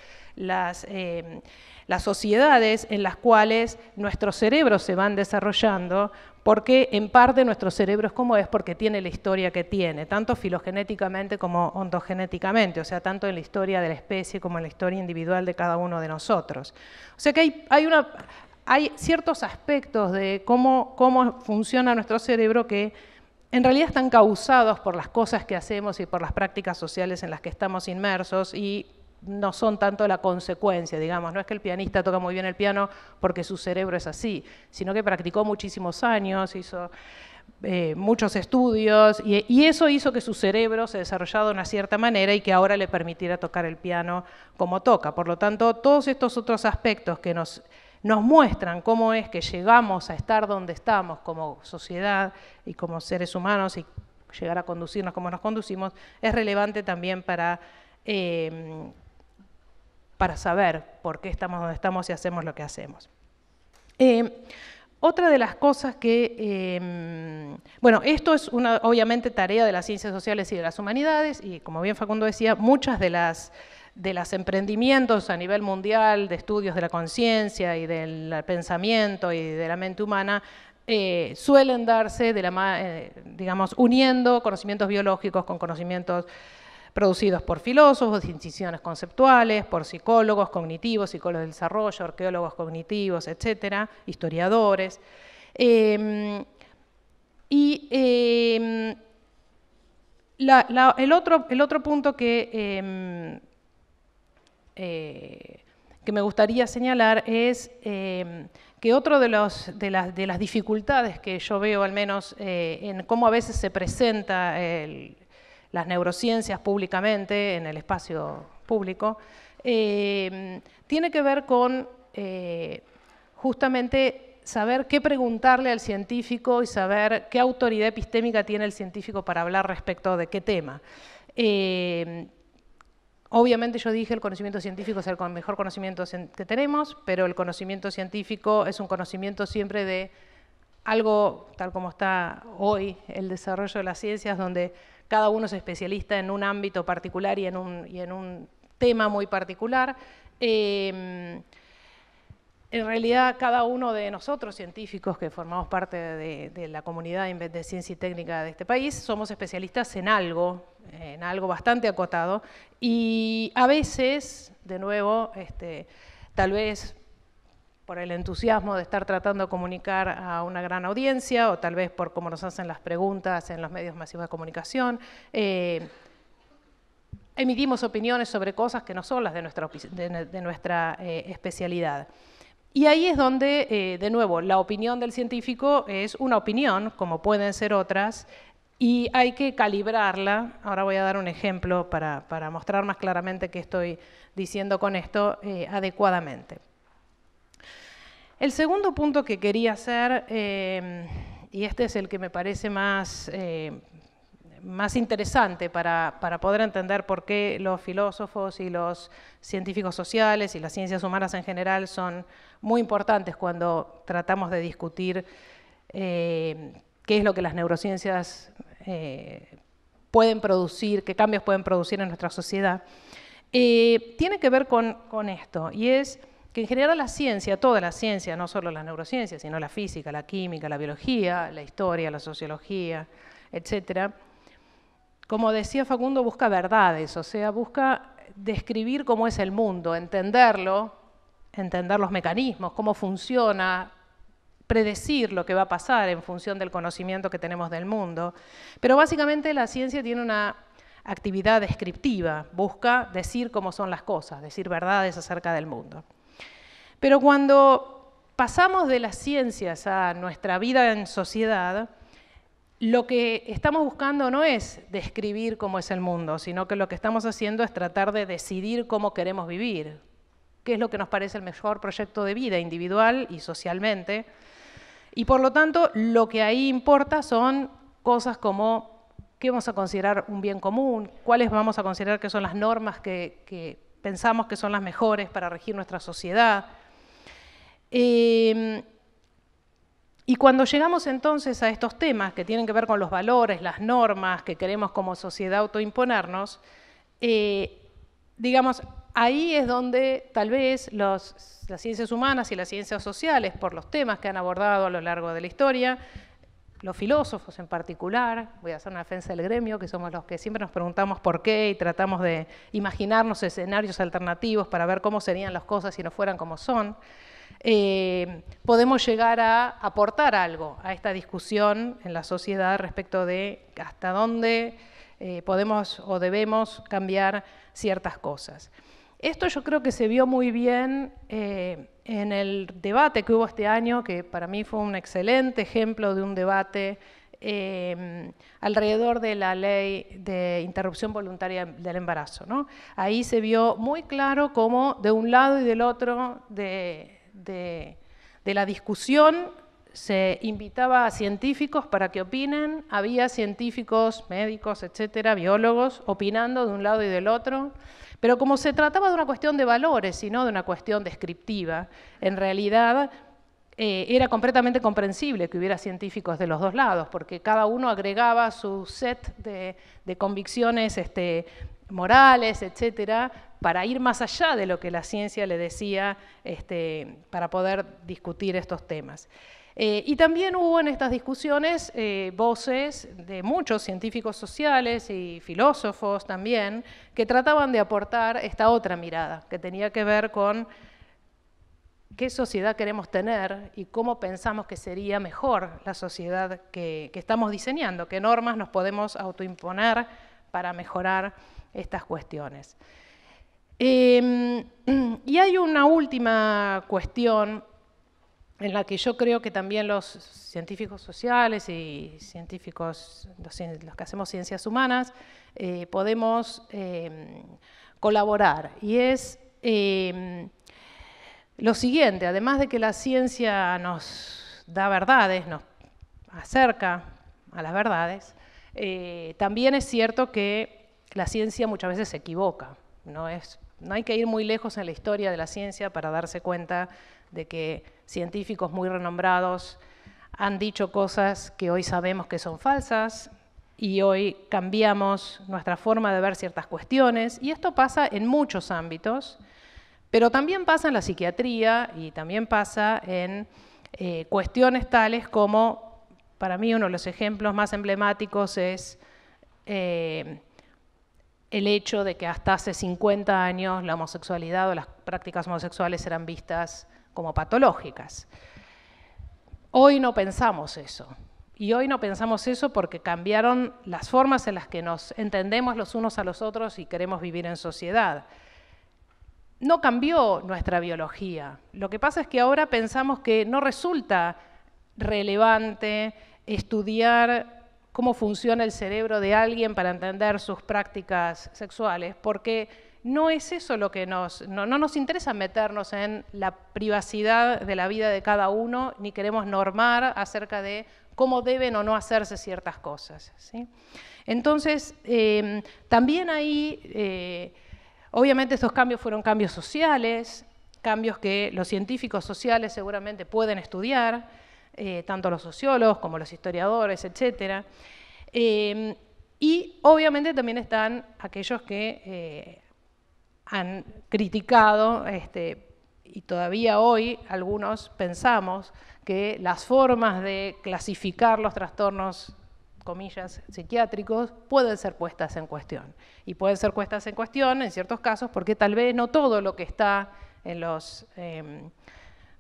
Speaker 3: sociedades en las cuales nuestros cerebros se van desarrollando, porque en parte nuestro cerebro es como es porque tiene la historia que tiene, tanto filogenéticamente como ontogenéticamente, o sea, tanto en la historia de la especie como en la historia individual de cada uno de nosotros. O sea que hay ciertos aspectos de cómo funciona nuestro cerebro que en realidad están causados por las cosas que hacemos y por las prácticas sociales en las que estamos inmersos, y no son tanto la consecuencia, digamos. No es que el pianista toca muy bien el piano porque su cerebro es así, sino que practicó muchísimos años, hizo muchos estudios, y eso hizo que su cerebro se desarrollara de una cierta manera y que ahora le permitiera tocar el piano como toca. Por lo tanto, todos estos otros aspectos que nos muestran cómo es que llegamos a estar donde estamos como sociedad y como seres humanos y llegar a conducirnos como nos conducimos, es relevante también para saber por qué estamos donde estamos y hacemos lo que hacemos. Otra de las cosas que, bueno, esto es una obviamente tarea de las ciencias sociales y de las humanidades, y como bien Facundo decía, muchas de los emprendimientos a nivel mundial de estudios de la conciencia y del pensamiento y de la mente humana suelen darse, digamos, uniendo conocimientos biológicos con conocimientos producidos por filósofos, distinciones conceptuales, por psicólogos cognitivos, psicólogos del desarrollo, arqueólogos cognitivos, etcétera, historiadores. El otro punto que me gustaría señalar es que otro de las dificultades que yo veo, al menos en cómo a veces se presenta las neurociencias públicamente, en el espacio público, tiene que ver con justamente saber qué preguntarle al científico y saber qué autoridad epistémica tiene el científico para hablar respecto de qué tema. Obviamente yo dije el conocimiento científico es el mejor conocimiento que tenemos, pero el conocimiento científico es un conocimiento siempre de algo, tal como está hoy el desarrollo de las ciencias, donde cada uno es especialista en un ámbito particular y en un tema muy particular. En realidad, cada uno de nosotros, científicos que formamos parte de la comunidad de ciencia y técnica de este país, somos especialistas en algo bastante acotado, y a veces, de nuevo, tal vez por el entusiasmo de estar tratando de comunicar a una gran audiencia, o tal vez por cómo nos hacen las preguntas en los medios masivos de comunicación, emitimos opiniones sobre cosas que no son las de nuestra especialidad. Y ahí es donde, de nuevo, la opinión del científico es una opinión, como pueden ser otras, y hay que calibrarla. Ahora voy a dar un ejemplo para mostrar más claramente qué estoy diciendo con esto adecuadamente. El segundo punto que quería hacer, y este es el que me parece más interesante para poder entender por qué los filósofos y los científicos sociales y las ciencias humanas en general son muy importantes cuando tratamos de discutir qué es lo que las neurociencias pueden producir, qué cambios pueden producir en nuestra sociedad, tiene que ver con esto, y es que en general la ciencia, toda la ciencia, no solo las neurociencias, sino la física, la química, la biología, la historia, la sociología, etcétera, como decía Facundo, busca verdades, o sea, busca describir cómo es el mundo, entenderlo, entender los mecanismos, cómo funciona, predecir lo que va a pasar en función del conocimiento que tenemos del mundo. Pero básicamente la ciencia tiene una actividad descriptiva, busca decir cómo son las cosas, decir verdades acerca del mundo. Pero cuando pasamos de las ciencias a nuestra vida en sociedad, lo que estamos buscando no es describir cómo es el mundo, sino que lo que estamos haciendo es tratar de decidir cómo queremos vivir, qué es lo que nos parece el mejor proyecto de vida individual y socialmente. Y por lo tanto, lo que ahí importa son cosas como qué vamos a considerar un bien común, cuáles vamos a considerar que son las normas que pensamos que son las mejores para regir nuestra sociedad. Y cuando llegamos entonces a estos temas que tienen que ver con los valores, las normas que queremos como sociedad autoimponernos, digamos, ahí es donde tal vez las ciencias humanas y las ciencias sociales, por los temas que han abordado a lo largo de la historia, los filósofos en particular, voy a hacer una defensa del gremio, que somos los que siempre nos preguntamos por qué y tratamos de imaginarnos escenarios alternativos para ver cómo serían las cosas si no fueran como son, podemos llegar a aportar algo a esta discusión en la sociedad respecto de hasta dónde podemos o debemos cambiar ciertas cosas. Esto yo creo que se vio muy bien en el debate que hubo este año, que para mí fue un excelente ejemplo de un debate alrededor de la ley de interrupción voluntaria del embarazo, ¿no? Ahí se vio muy claro cómo de un lado y del otro de la discusión se invitaba a científicos para que opinen, había científicos, médicos, etcétera, biólogos, opinando de un lado y del otro, pero como se trataba de una cuestión de valores y no de una cuestión descriptiva, en realidad era completamente comprensible que hubiera científicos de los dos lados, porque cada uno agregaba su set de convicciones morales, etcétera, para ir más allá de lo que la ciencia le decía para poder discutir estos temas. Y también hubo en estas discusiones voces de muchos científicos sociales y filósofos también que trataban de aportar esta otra mirada, que tenía que ver con qué sociedad queremos tener y cómo pensamos que sería mejor la sociedad que estamos diseñando, qué normas nos podemos autoimponer para mejorar estas cuestiones. Y hay una última cuestión en la que yo creo que también los científicos sociales y científicos, los que hacemos ciencias humanas, podemos colaborar. Y es lo siguiente: además de que la ciencia nos da verdades, nos acerca a las verdades, también es cierto que la ciencia muchas veces se equivoca. No hay que ir muy lejos en la historia de la ciencia para darse cuenta de que científicos muy renombrados han dicho cosas que hoy sabemos que son falsas y hoy cambiamos nuestra forma de ver ciertas cuestiones. Y esto pasa en muchos ámbitos, pero también pasa en la psiquiatría y también pasa en cuestiones tales como, para mí uno de los ejemplos más emblemáticos es el hecho de que hasta hace 50 años la homosexualidad o las prácticas homosexuales eran vistas como patológicas. Hoy no pensamos eso. Y hoy no pensamos eso porque cambiaron las formas en las que nos entendemos los unos a los otros y queremos vivir en sociedad. No cambió nuestra biología. Lo que pasa es que ahora pensamos que no resulta relevante estudiar cómo funciona el cerebro de alguien para entender sus prácticas sexuales, porque no es eso lo que no nos interesa meternos en la privacidad de la vida de cada uno, ni queremos normar acerca de cómo deben o no hacerse ciertas cosas, ¿sí? Entonces, también ahí, obviamente estos cambios fueron cambios sociales, cambios que los científicos sociales seguramente pueden estudiar, tanto los sociólogos como los historiadores, etc. Y obviamente también están aquellos que han criticado, y todavía hoy algunos pensamos que las formas de clasificar los trastornos, comillas, psiquiátricos, pueden ser puestas en cuestión. Y pueden ser puestas en cuestión en ciertos casos porque tal vez no todo lo que está en los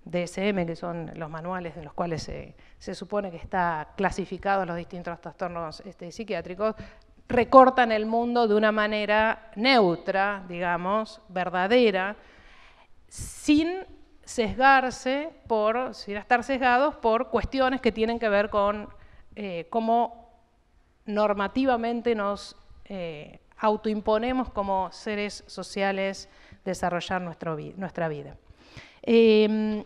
Speaker 3: DSM, que son los manuales en los cuales se supone que está clasificados los distintos trastornos psiquiátricos, recortan el mundo de una manera neutra, digamos, verdadera, sin sesgarse sin estar sesgados por cuestiones que tienen que ver con cómo normativamente nos autoimponemos como seres sociales desarrollar nuestra vida.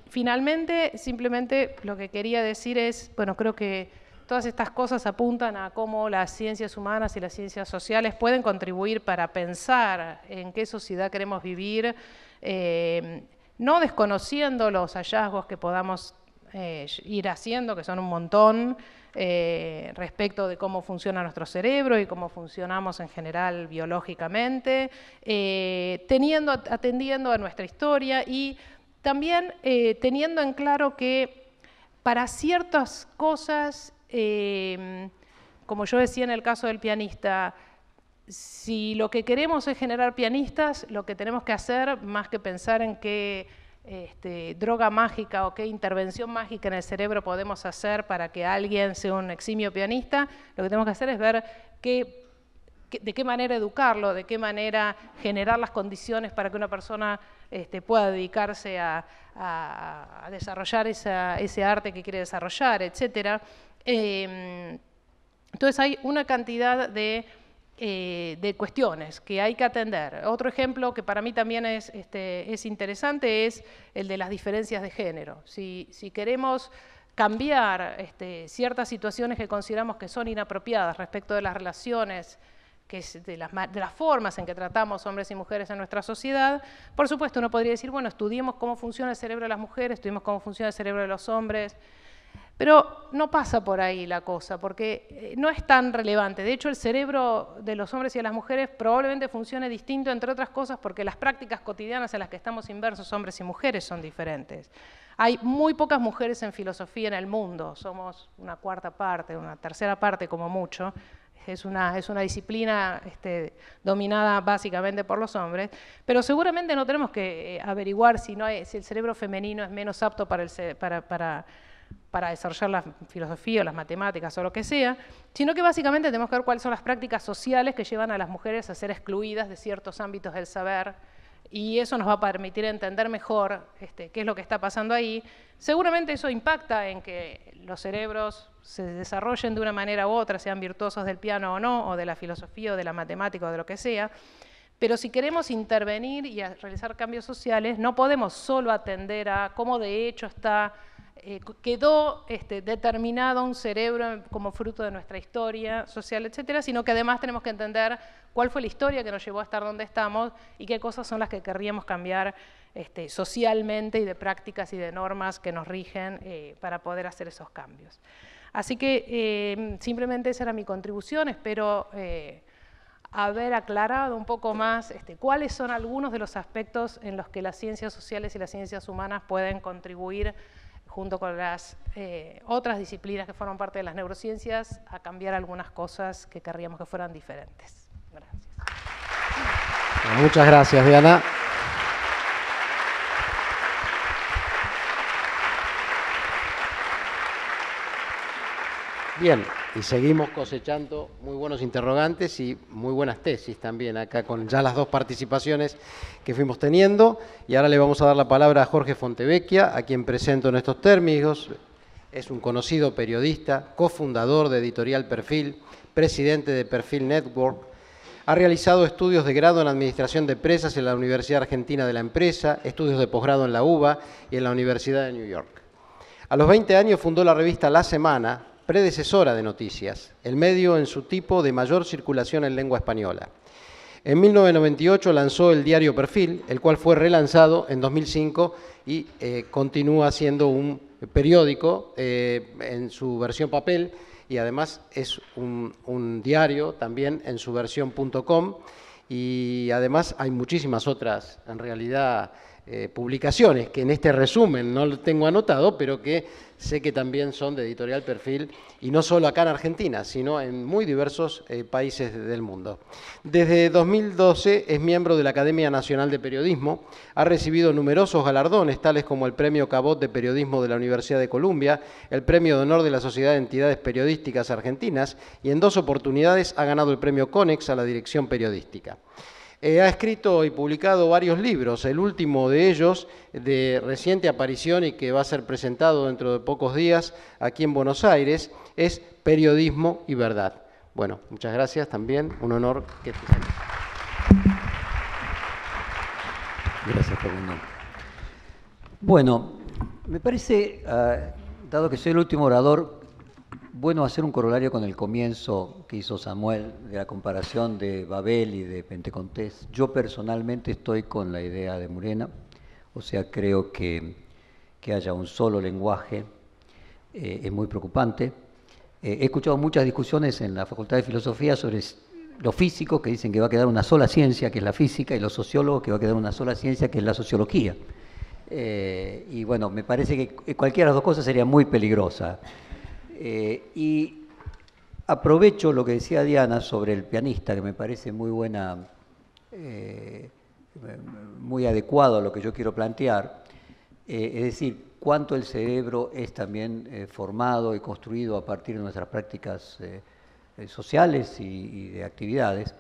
Speaker 3: Finalmente, simplemente lo que quería decir es, bueno, creo que todas estas cosas apuntan a cómo las ciencias humanas y las ciencias sociales pueden contribuir para pensar en qué sociedad queremos vivir, no desconociendo los hallazgos que podamos ir haciendo, que son un montón, respecto de cómo funciona nuestro cerebro y cómo funcionamos en general biológicamente, atendiendo a nuestra historia y también teniendo en claro que para ciertas cosas, como yo decía en el caso del pianista, si lo que queremos es generar pianistas, lo que tenemos que hacer, más que pensar en qué droga mágica o qué intervención mágica en el cerebro podemos hacer para que alguien sea un eximio pianista, lo que tenemos que hacer es ver de qué manera educarlo, de qué manera generar las condiciones para que una persona pueda dedicarse a desarrollar ese arte que quiere desarrollar, etc. Entonces hay una cantidad de cuestiones que hay que atender. Otro ejemplo que para mí también es interesante es el de las diferencias de género. Si queremos cambiar ciertas situaciones que consideramos que son inapropiadas respecto de las relaciones, de las formas en que tratamos hombres y mujeres en nuestra sociedad, por supuesto uno podría decir, bueno, estudiemos cómo funciona el cerebro de las mujeres, estudiemos cómo funciona el cerebro de los hombres, Pero no pasa por ahí la cosa, porque no es tan relevante. De hecho, el cerebro de los hombres y de las mujeres probablemente funcione distinto, entre otras cosas, porque las prácticas cotidianas en las que estamos inmersos, hombres y mujeres, son diferentes. Hay muy pocas mujeres en filosofía en el mundo, somos una cuarta parte, una tercera parte como mucho. Es una disciplina dominada básicamente por los hombres, pero seguramente no tenemos que averiguar si el cerebro femenino es menos apto para desarrollar la filosofía o las matemáticas o lo que sea, sino que básicamente tenemos que ver cuáles son las prácticas sociales que llevan a las mujeres a ser excluidas de ciertos ámbitos del saber, y eso nos va a permitir entender mejor qué es lo que está pasando ahí. Seguramente eso impacta en que los cerebros se desarrollen de una manera u otra, sean virtuosos del piano o no, o de la filosofía o de la matemática o de lo que sea, pero si queremos intervenir y realizar cambios sociales, no podemos solo atender a cómo de hecho quedó determinado un cerebro como fruto de nuestra historia social, etcétera, sino que además tenemos que entender cuál fue la historia que nos llevó a estar donde estamos y qué cosas son las que querríamos cambiar socialmente, y de prácticas y de normas que nos rigen para poder hacer esos cambios. Así que simplemente esa era mi contribución. Espero haber aclarado un poco más cuáles son algunos de los aspectos en los que las ciencias sociales y las ciencias humanas pueden contribuir junto con las otras disciplinas que forman parte de las neurociencias, a cambiar algunas cosas que querríamos que fueran diferentes. Gracias.
Speaker 1: Muchas gracias, Diana. Bien, y seguimos cosechando muy buenos interrogantes y muy buenas tesis también acá, con ya las dos participaciones que fuimos teniendo. Y ahora le vamos a dar la palabra a Jorge Fontevecchia, a quien presento en estos términos. Es un conocido periodista, cofundador de Editorial Perfil, presidente de Perfil Network. Ha realizado estudios de grado en Administración de Empresas en la Universidad Argentina de la Empresa, estudios de posgrado en la UBA y en la Universidad de New York. A los 20 años fundó la revista La Semana, predecesora de Noticias, el medio en su tipo de mayor circulación en lengua española. En 1998 lanzó el diario Perfil, el cual fue relanzado en 2005 y continúa siendo un periódico en su versión papel, y además es un diario también en su versión .com, y además hay muchísimas otras, en realidad, publicaciones que en este resumen no lo tengo anotado, pero que sé que también son de Editorial Perfil, y no solo acá en Argentina, sino en muy diversos países del mundo. Desde 2012 es miembro de la Academia Nacional de Periodismo, ha recibido numerosos galardones, tales como el Premio Cabot de Periodismo de la Universidad de Columbia, el Premio de Honor de la Sociedad de Entidades Periodísticas Argentinas, y en 2 oportunidades ha ganado el Premio CONEX a la dirección periodística. Ha escrito y publicado varios libros, el último de ellos de reciente aparición y que va a ser presentado dentro de pocos días aquí en Buenos Aires, es Periodismo y Verdad. Bueno, muchas gracias también, un honor que estés aquí.
Speaker 4: Gracias, Facundo. Bueno, me parece, dado que soy el último orador, bueno hacer un corolario con el comienzo que hizo Samuel de la comparación de Babel y de Pentecostés. Yo personalmente estoy con la idea de Murena, o sea, creo que haya un solo lenguaje es muy preocupante. He escuchado muchas discusiones en la Facultad de Filosofía sobre los físicos que dicen que va a quedar una sola ciencia, que es la física, y los sociólogos que va a quedar una sola ciencia, que es la sociología. Y bueno, me parece que cualquiera de las dos cosas sería muy peligrosa. Y aprovecho lo que decía Diana sobre el pianista, que me parece muy buena, muy adecuado a lo que yo quiero plantear, es decir, cuánto el cerebro es también formado y construido a partir de nuestras prácticas sociales y de actividades.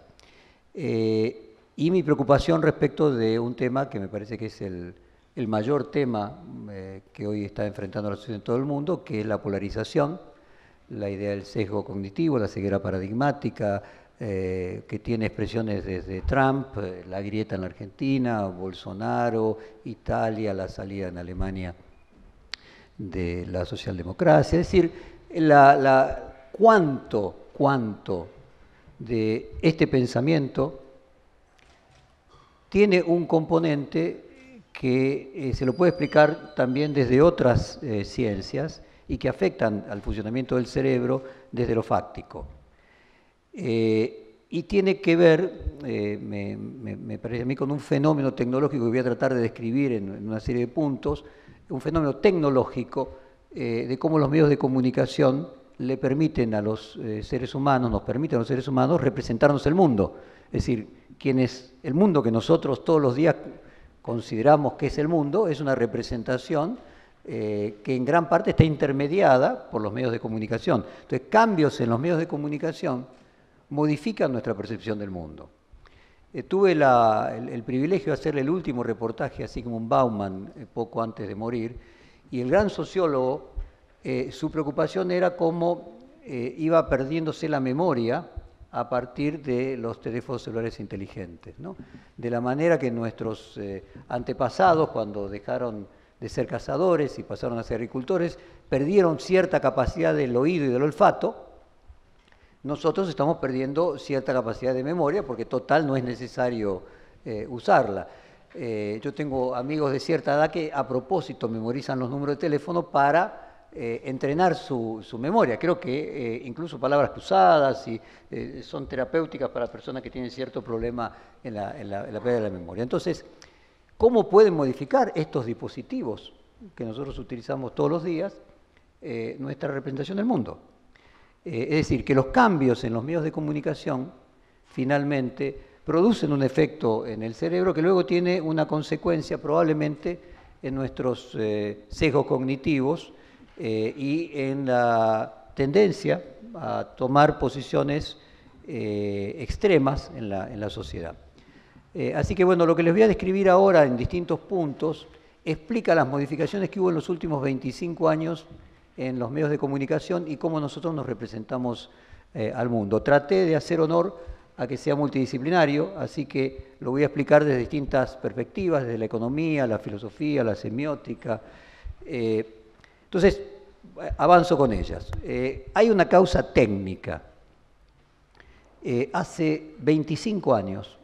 Speaker 4: Y mi preocupación respecto de un tema que me parece que es el mayor tema que hoy está enfrentando la sociedad en todo el mundo, que es la polarización, la idea del sesgo cognitivo, la ceguera paradigmática, que tiene expresiones desde Trump, la grieta en la Argentina, Bolsonaro, Italia, la salida en Alemania de la socialdemocracia. Es decir, cuánto de este pensamiento tiene un componente que se lo puede explicar también desde otras ciencias, y que afectan al funcionamiento del cerebro desde lo fáctico. Y tiene que ver, me parece a mí, con un fenómeno tecnológico que voy a tratar de describir en una serie de puntos, un fenómeno tecnológico de cómo los medios de comunicación le permiten a los seres humanos, nos permiten a los seres humanos representarnos el mundo. Es decir, el mundo que nosotros todos los días consideramos que es el mundo, es una representación que en gran parte está intermediada por los medios de comunicación. Entonces, cambios en los medios de comunicación modifican nuestra percepción del mundo. Tuve el privilegio de hacerle el último reportaje a Zygmunt Bauman poco antes de morir, y el gran sociólogo, su preocupación era cómo iba perdiéndose la memoria a partir de los teléfonos celulares inteligentes, ¿no? De la manera que nuestros antepasados, cuando dejaron de ser cazadores y pasaron a ser agricultores, perdieron cierta capacidad del oído y del olfato. Nosotros estamos perdiendo cierta capacidad de memoria porque total no es necesario usarla. Yo tengo amigos de cierta edad que a propósito memorizan los números de teléfono para entrenar su memoria. Creo que incluso palabras cruzadas son terapéuticas para personas que tienen cierto problema en la pérdida de la memoria. Entonces, ¿cómo pueden modificar estos dispositivos que nosotros utilizamos todos los días nuestra representación del mundo? Es decir, que los cambios en los medios de comunicación finalmente producen un efecto en el cerebro que luego tiene una consecuencia probablemente en nuestros sesgos cognitivos y en la tendencia a tomar posiciones extremas en la sociedad. Así que bueno, lo que les voy a describir ahora en distintos puntos explica las modificaciones que hubo en los últimos 25 años en los medios de comunicación y cómo nosotros nos representamos al mundo. Traté de hacer honor a que sea multidisciplinario, así que lo voy a explicar desde distintas perspectivas, desde la economía, la filosofía, la semiótica. Entonces, avanzo con ellas. Hay una causa técnica. Hace 25 años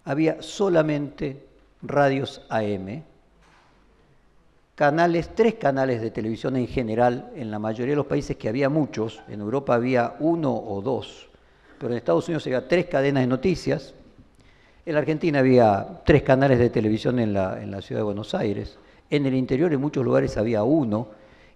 Speaker 4: había solamente radios AM, tres canales de televisión en general, en la mayoría de los países que había muchos, en Europa había 1 o 2, pero en Estados Unidos había 3 cadenas de noticias, en la Argentina había 3 canales de televisión en la ciudad de Buenos Aires, en el interior en muchos lugares había 1,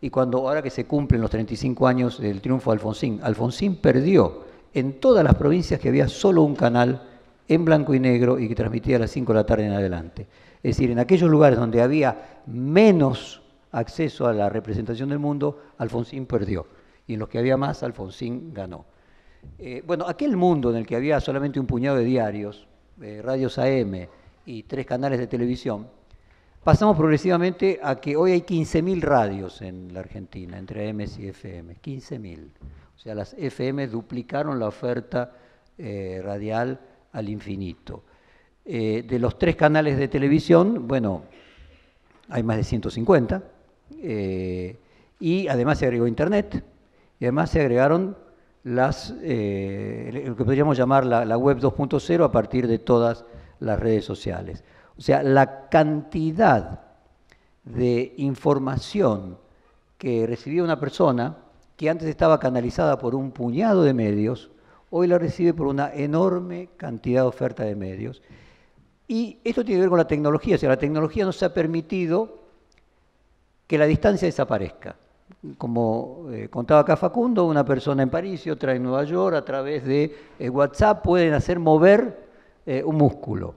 Speaker 4: y ahora que se cumplen los 35 años del triunfo de Alfonsín perdió en todas las provincias que había solo un canal en blanco y negro y que transmitía a las 5 de la tarde en adelante. Es decir, en aquellos lugares donde había menos acceso a la representación del mundo, Alfonsín perdió. Y en los que había más, Alfonsín ganó. Bueno, aquel mundo en el que había solamente un puñado de diarios, radios AM y 3 canales de televisión, pasamos progresivamente a que hoy hay 15.000 radios en la Argentina, entre AM y FM. 15.000. O sea, las FM duplicaron la oferta radial al infinito. De los 3 canales de televisión, bueno, hay más de 150, y además se agregó Internet, y además se agregaron lo que podríamos llamar la web 2.0 a partir de todas las redes sociales. O sea, la cantidad de información que recibía una persona, que antes estaba canalizada por un puñado de medios, hoy la recibe por una enorme cantidad de oferta de medios. Y esto tiene que ver con la tecnología, o sea, la tecnología nos ha permitido que la distancia desaparezca. Como contaba acá Facundo, una persona en París y otra en Nueva York, a través de WhatsApp pueden hacer mover un músculo.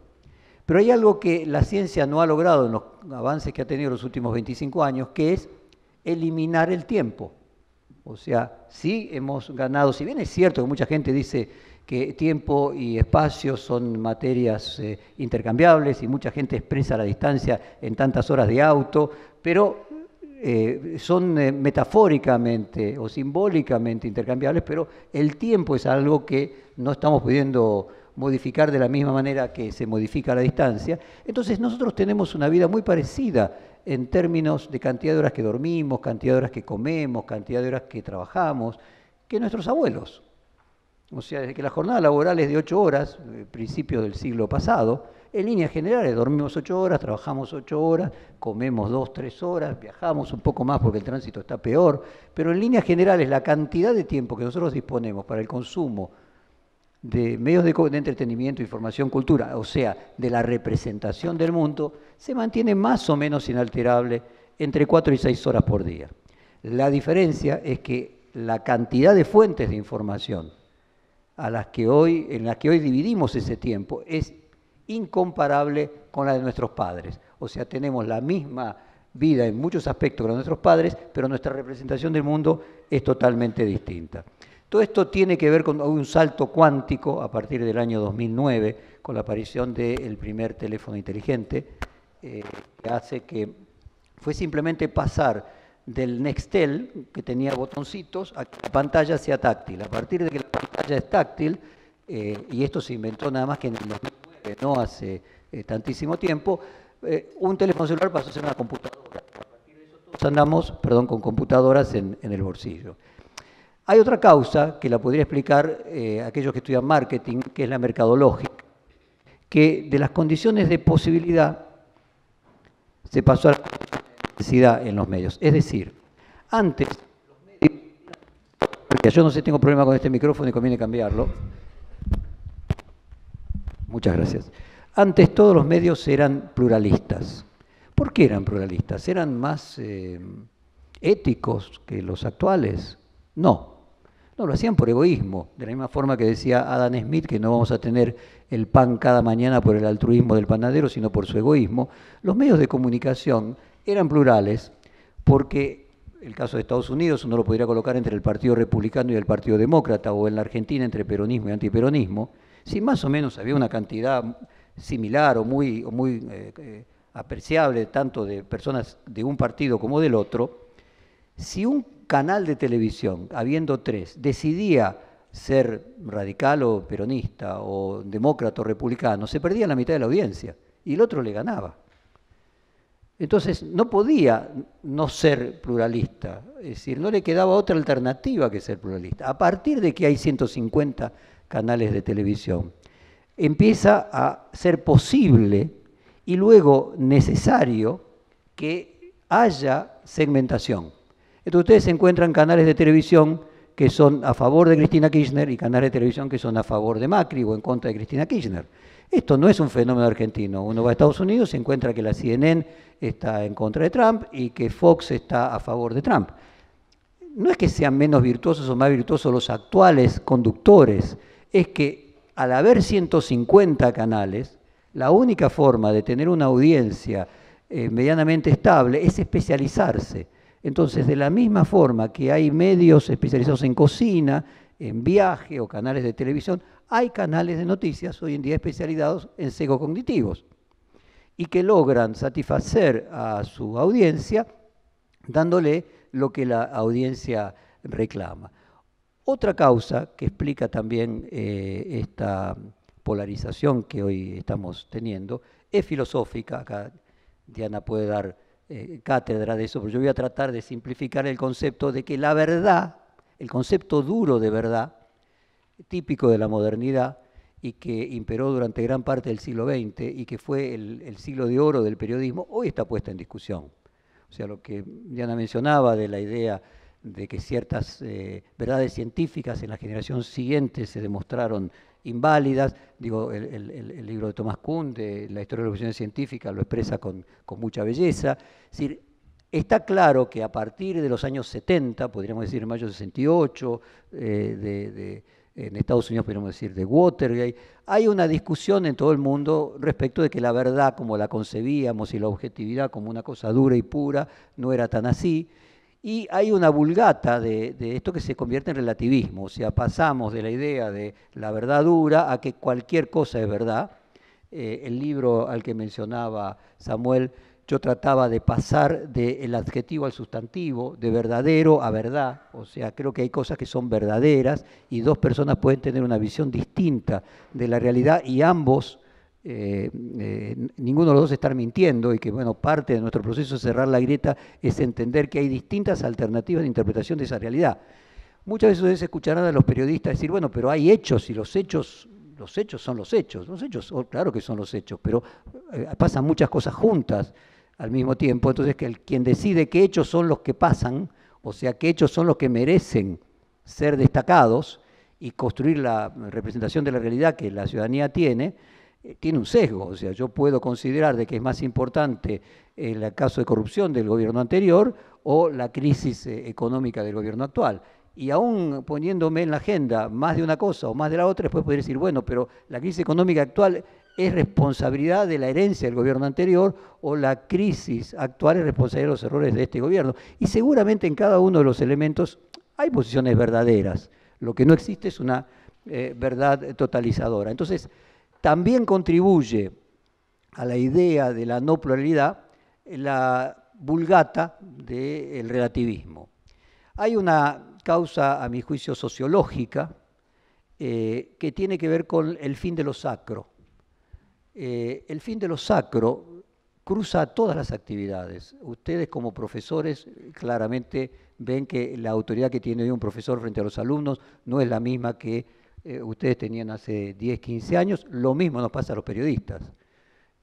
Speaker 4: Pero hay algo que la ciencia no ha logrado en los avances que ha tenido en los últimos 25 años, que es eliminar el tiempo. O sea, sí hemos ganado, si bien es cierto que mucha gente dice que tiempo y espacio son materias intercambiables y mucha gente expresa la distancia en tantas horas de auto, pero son metafóricamente o simbólicamente intercambiables, pero el tiempo es algo que no estamos pudiendo modificar de la misma manera que se modifica la distancia. Entonces nosotros tenemos una vida muy parecida en términos de cantidad de horas que dormimos, cantidad de horas que comemos, cantidad de horas que trabajamos, que nuestros abuelos. O sea, desde que la jornada laboral es de 8 horas, principios del siglo pasado, En líneas generales, dormimos 8 horas, trabajamos 8 horas, comemos 2, 3 horas, viajamos un poco más porque el tránsito está peor, pero en líneas generales la cantidad de tiempo que nosotros disponemos para el consumo de medios de entretenimiento, información, cultura, o sea, de la representación del mundo, se mantiene más o menos inalterable entre 4 y 6 horas por día. La diferencia es que la cantidad de fuentes de información en las que hoy dividimos ese tiempo es incomparable con la de nuestros padres. O sea, tenemos la misma vida en muchos aspectos que nuestros padres, pero nuestra representación del mundo es totalmente distinta. Todo esto tiene que ver con un salto cuántico a partir del año 2009, con la aparición del primer teléfono inteligente, que hace que fue simplemente pasar del Nextel, que tenía botoncitos, a que la pantalla sea táctil. A partir de que la pantalla es táctil, y esto se inventó nada más que en el 2009, no hace tantísimo tiempo, un teléfono celular pasó a ser una computadora. A partir de eso todos andamos, con computadoras en el bolsillo. Hay otra causa que la podría explicar aquellos que estudian marketing, que es la mercadológica, que de las condiciones de posibilidad se pasó a la necesidad en los medios. Es decir, antes, los medios, yo no sé, tengo problema con este micrófono y conviene cambiarlo. Muchas gracias. Antes todos los medios eran pluralistas. ¿Por qué eran pluralistas? ¿Eran más éticos que los actuales? No. No, lo hacían por egoísmo, de la misma forma que decía Adam Smith que no vamos a tener el pan cada mañana por el altruismo del panadero, sino por su egoísmo. Los medios de comunicación eran plurales porque, el caso de Estados Unidos, uno lo podría colocar entre el Partido Republicano y el Partido Demócrata, o en la Argentina entre peronismo y antiperonismo, si más o menos había una cantidad similar o muy apreciable tanto de personas de un partido como del otro, si un canal de televisión, habiendo 3, decidía ser radical o peronista o demócrata o republicano, se perdía la mitad de la audiencia y el otro le ganaba. Entonces no podía no ser pluralista, es decir, no le quedaba otra alternativa que ser pluralista. A partir de que hay 150 canales de televisión, empieza a ser posible y luego necesario que haya segmentación. Entonces ustedes encuentran canales de televisión que son a favor de Cristina Kirchner y canales de televisión que son a favor de Macri o en contra de Cristina Kirchner. Esto no es un fenómeno argentino. Uno va a Estados Unidos y se encuentra que la CNN está en contra de Trump y que Fox está a favor de Trump. No es que sean menos virtuosos o más virtuosos los actuales conductores, es que al haber 150 canales, la única forma de tener una audiencia medianamente estable es especializarse. Entonces, de la misma forma que hay medios especializados en cocina, en viaje o canales de televisión, hay canales de noticias hoy en día especializados en sesgos cognitivos y que logran satisfacer a su audiencia dándole lo que la audiencia reclama. Otra causa que explica también esta polarización que hoy estamos teniendo es filosófica. Acá Diana puede dar cátedra de eso, pero yo voy a tratar de simplificar el concepto de que la verdad, el concepto duro de verdad, típico de la modernidad y que imperó durante gran parte del siglo XX y que fue el siglo de oro del periodismo, hoy está puesta en discusión. O sea, lo que Diana mencionaba de la idea de que ciertas verdades científicas en la generación siguiente se demostraron inválidas. Digo, el libro de Thomas Kuhn, de la historia de la evolución científica, lo expresa con mucha belleza. Es decir, está claro que a partir de los años 70, podríamos decir en mayo de 68, en Estados Unidos podríamos decir de Watergate, hay una discusión en todo el mundo respecto de que la verdad como la concebíamos y la objetividad como una cosa dura y pura no era tan así. Y hay una vulgata de esto que se convierte en relativismo, o sea, pasamos de la idea de la verdad dura a que cualquier cosa es verdad. El libro al que mencionaba Samuel, yo trataba de pasar del adjetivo al sustantivo, de verdadero a verdad, o sea, creo que hay cosas que son verdaderas y dos personas pueden tener una visión distinta de la realidad y ambos, ninguno de los dos estar mintiendo y que, bueno, parte de nuestro proceso de cerrar la grieta es entender que hay distintas alternativas de interpretación de esa realidad. Muchas veces ustedes escucharán a los periodistas decir, bueno, pero hay hechos y los hechos los hechos son los hechos. Los hechos, claro que son los hechos, pero pasan muchas cosas juntas al mismo tiempo. Entonces, quien decide qué hechos son los que pasan, o sea, qué hechos son los que merecen ser destacados y construir la representación de la realidad que la ciudadanía tiene un sesgo. O sea, yo puedo considerar de que es más importante el caso de corrupción del gobierno anterior o la crisis económica del gobierno actual. Y aún poniéndome en la agenda más de una cosa o más de la otra, después podría decir, bueno, pero la crisis económica actual es responsabilidad de la herencia del gobierno anterior o la crisis actual es responsabilidad de los errores de este gobierno. Y seguramente en cada uno de los elementos hay posiciones verdaderas. Lo que no existe es una verdad totalizadora. Entonces, también contribuye a la idea de la no pluralidad la vulgata del relativismo. Hay una causa, a mi juicio, sociológica que tiene que ver con el fin de lo sacro. El fin de lo sacro cruza todas las actividades. Ustedes como profesores claramente ven que la autoridad que tiene hoy un profesor frente a los alumnos no es la misma que ustedes tenían hace 10, 15 años. Lo mismo nos pasa a los periodistas.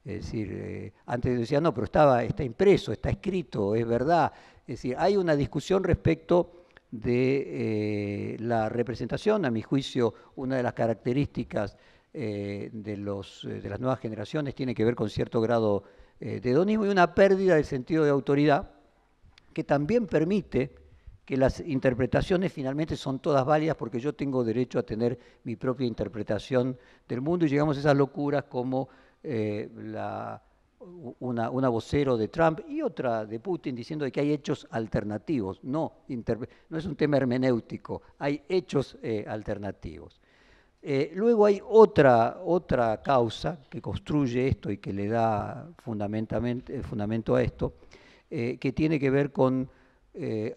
Speaker 4: Es decir, antes decían, no, pero está impreso, está escrito, es verdad. Es decir, hay una discusión respecto de la representación. A mi juicio, una de las características de las nuevas generaciones tiene que ver con cierto grado de hedonismo y una pérdida del sentido de autoridad que también permite que las interpretaciones finalmente son todas válidas porque yo tengo derecho a tener mi propia interpretación del mundo y llegamos a esas locuras como una vocero de Trump y otra de Putin diciendo que hay hechos alternativos. No es un tema hermenéutico, hay hechos alternativos. Luego hay otra causa que construye esto y que le da fundamento a esto, que tiene que ver con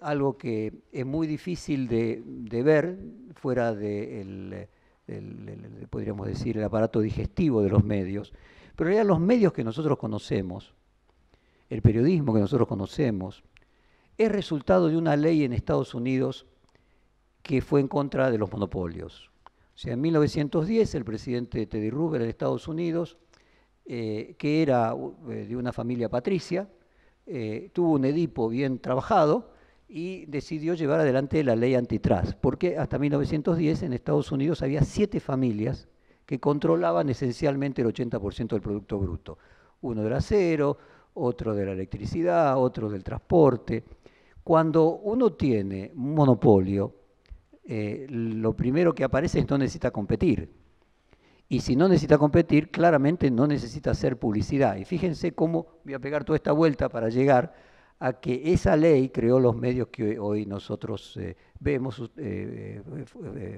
Speaker 4: algo que es muy difícil de ver fuera podríamos decir, el aparato digestivo de los medios. Pero en realidad los medios que nosotros conocemos, el periodismo que nosotros conocemos, es resultado de una ley en Estados Unidos que fue en contra de los monopolios. O sea, en 1910 el presidente Teddy Roosevelt en Estados Unidos, que era de una familia patricia, tuvo un Edipo bien trabajado y decidió llevar adelante la ley antitrust, porque hasta 1910 en Estados Unidos había 7 familias que controlaban esencialmente el 80% del Producto Bruto. Uno del acero, otro de la electricidad, otro del transporte. Cuando uno tiene un monopolio, lo primero que aparece es no necesita competir. Y si no necesita competir, claramente no necesita hacer publicidad. Y fíjense cómo voy a pegar toda esta vuelta para llegar a que esa ley creó los medios que hoy nosotros vemos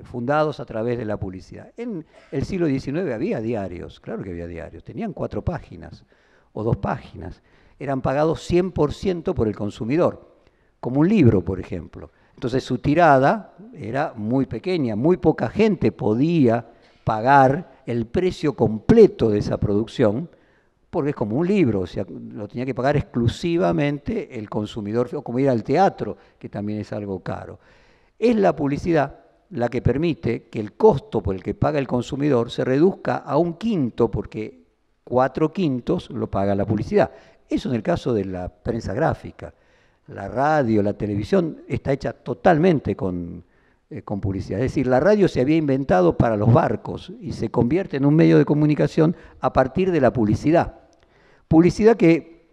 Speaker 4: fundados a través de la publicidad. En el siglo XIX había diarios, claro que había diarios, tenían 4 páginas o 2 páginas, eran pagados 100% por el consumidor, como un libro, por ejemplo. Entonces su tirada era muy pequeña, muy poca gente podía pagar el precio completo de esa producción, porque es como un libro, o sea, lo tenía que pagar exclusivamente el consumidor, o como ir al teatro, que también es algo caro. Es la publicidad la que permite que el costo por el que paga el consumidor se reduzca a 1/5, porque 4/5 lo paga la publicidad. Eso en el caso de la prensa gráfica. La radio, la televisión está hecha totalmente con publicidad. Es decir, la radio se había inventado para los barcos y se convierte en un medio de comunicación a partir de la publicidad. Publicidad que,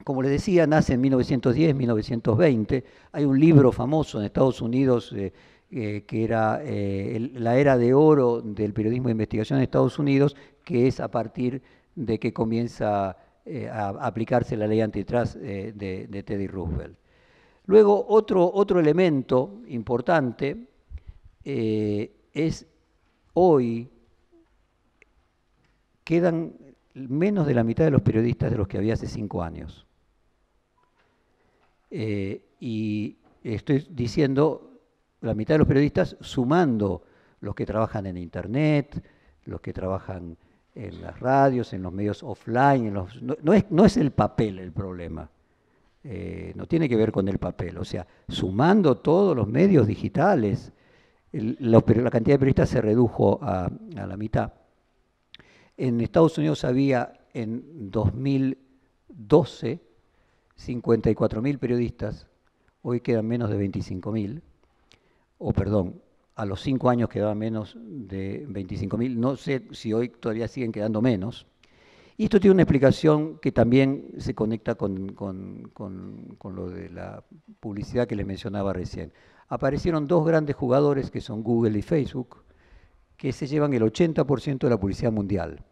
Speaker 4: como les decía, nace en 1910, 1920. Hay un libro famoso en Estados Unidos que era la era de oro del periodismo de investigación en Estados Unidos, que es a partir de que comienza a aplicarse la ley antitrust de Teddy Roosevelt. Luego, otro elemento importante es hoy quedan menos de la mitad de los periodistas de los que había hace 5 años. Y estoy diciendo la mitad de los periodistas sumando los que trabajan en Internet, los que trabajan en las radios, en los medios offline. No es el papel el problema. No tiene que ver con el papel. O sea, sumando todos los medios digitales, la cantidad de periodistas se redujo a la mitad. En Estados Unidos había en 2012 54.000 periodistas, hoy quedan menos de 25.000, o perdón, a los 5 años quedaban menos de 25.000, no sé si hoy todavía siguen quedando menos. Y esto tiene una explicación que también se conecta con lo de la publicidad que les mencionaba recién. Aparecieron dos grandes jugadores que son Google y Facebook, que se llevan el 80% de la publicidad mundial.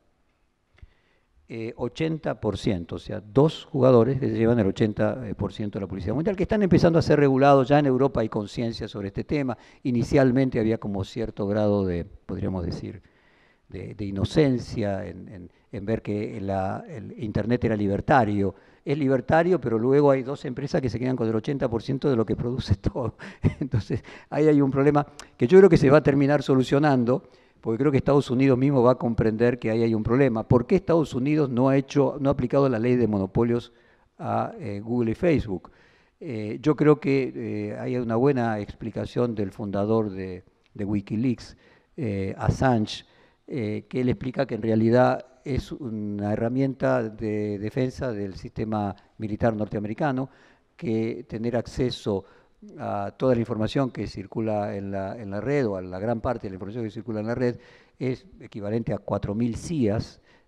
Speaker 4: 80%, o sea, dos jugadores que se llevan el 80% de la publicidad mundial, que están empezando a ser regulados. Ya en Europa hay conciencia sobre este tema. Inicialmente había como cierto grado de, podríamos decir, de inocencia en ver que el Internet era libertario. Es libertario, pero luego hay dos empresas que se quedan con el 80% de lo que produce todo. Entonces, ahí hay un problema que yo creo que se va a terminar solucionando, porque creo que Estados Unidos mismo va a comprender que ahí hay un problema. ¿Por qué Estados Unidos no ha aplicado la ley de monopolios a Google y Facebook? Yo creo que hay una buena explicación del fundador de Wikileaks, Assange, que él explica que en realidad es una herramienta de defensa del sistema militar norteamericano, que tener acceso a toda la información que circula en la red, o a la gran parte de la información que circula en la red, es equivalente a 4.000 CIA.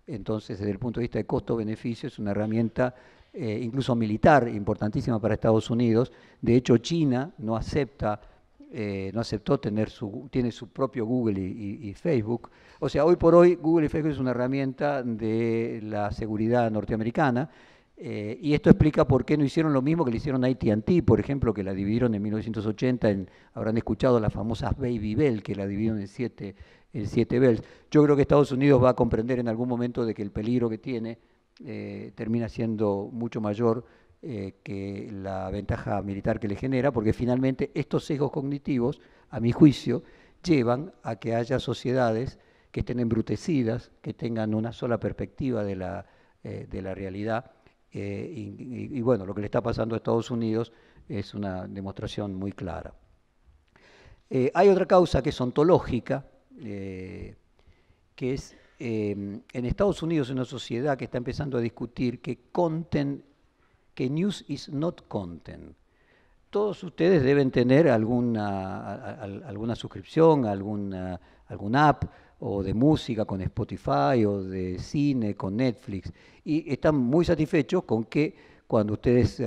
Speaker 4: Entonces, desde el punto de vista de costo-beneficio, es una herramienta incluso militar importantísima para Estados Unidos. De hecho, China no aceptó tiene su propio Google y Facebook. O sea, hoy por hoy Google y Facebook es una herramienta de la seguridad norteamericana. Y esto explica por qué no hicieron lo mismo que le hicieron a AT&T, por ejemplo, que la dividieron en 1980, habrán escuchado las famosas Baby Bell, que la dividieron en siete bells. Yo creo que Estados Unidos va a comprender en algún momento de que el peligro que tiene termina siendo mucho mayor que la ventaja militar que le genera, porque finalmente estos sesgos cognitivos, a mi juicio, llevan a que haya sociedades que estén embrutecidas, que tengan una sola perspectiva de la realidad. Y bueno, lo que le está pasando a Estados Unidos es una demostración muy clara. Hay otra causa que es ontológica, que es en Estados Unidos una sociedad que está empezando a discutir que news is not content. Todos ustedes deben tener alguna suscripción, algún app, o de música con Spotify, o de cine con Netflix, y están muy satisfechos con que cuando ustedes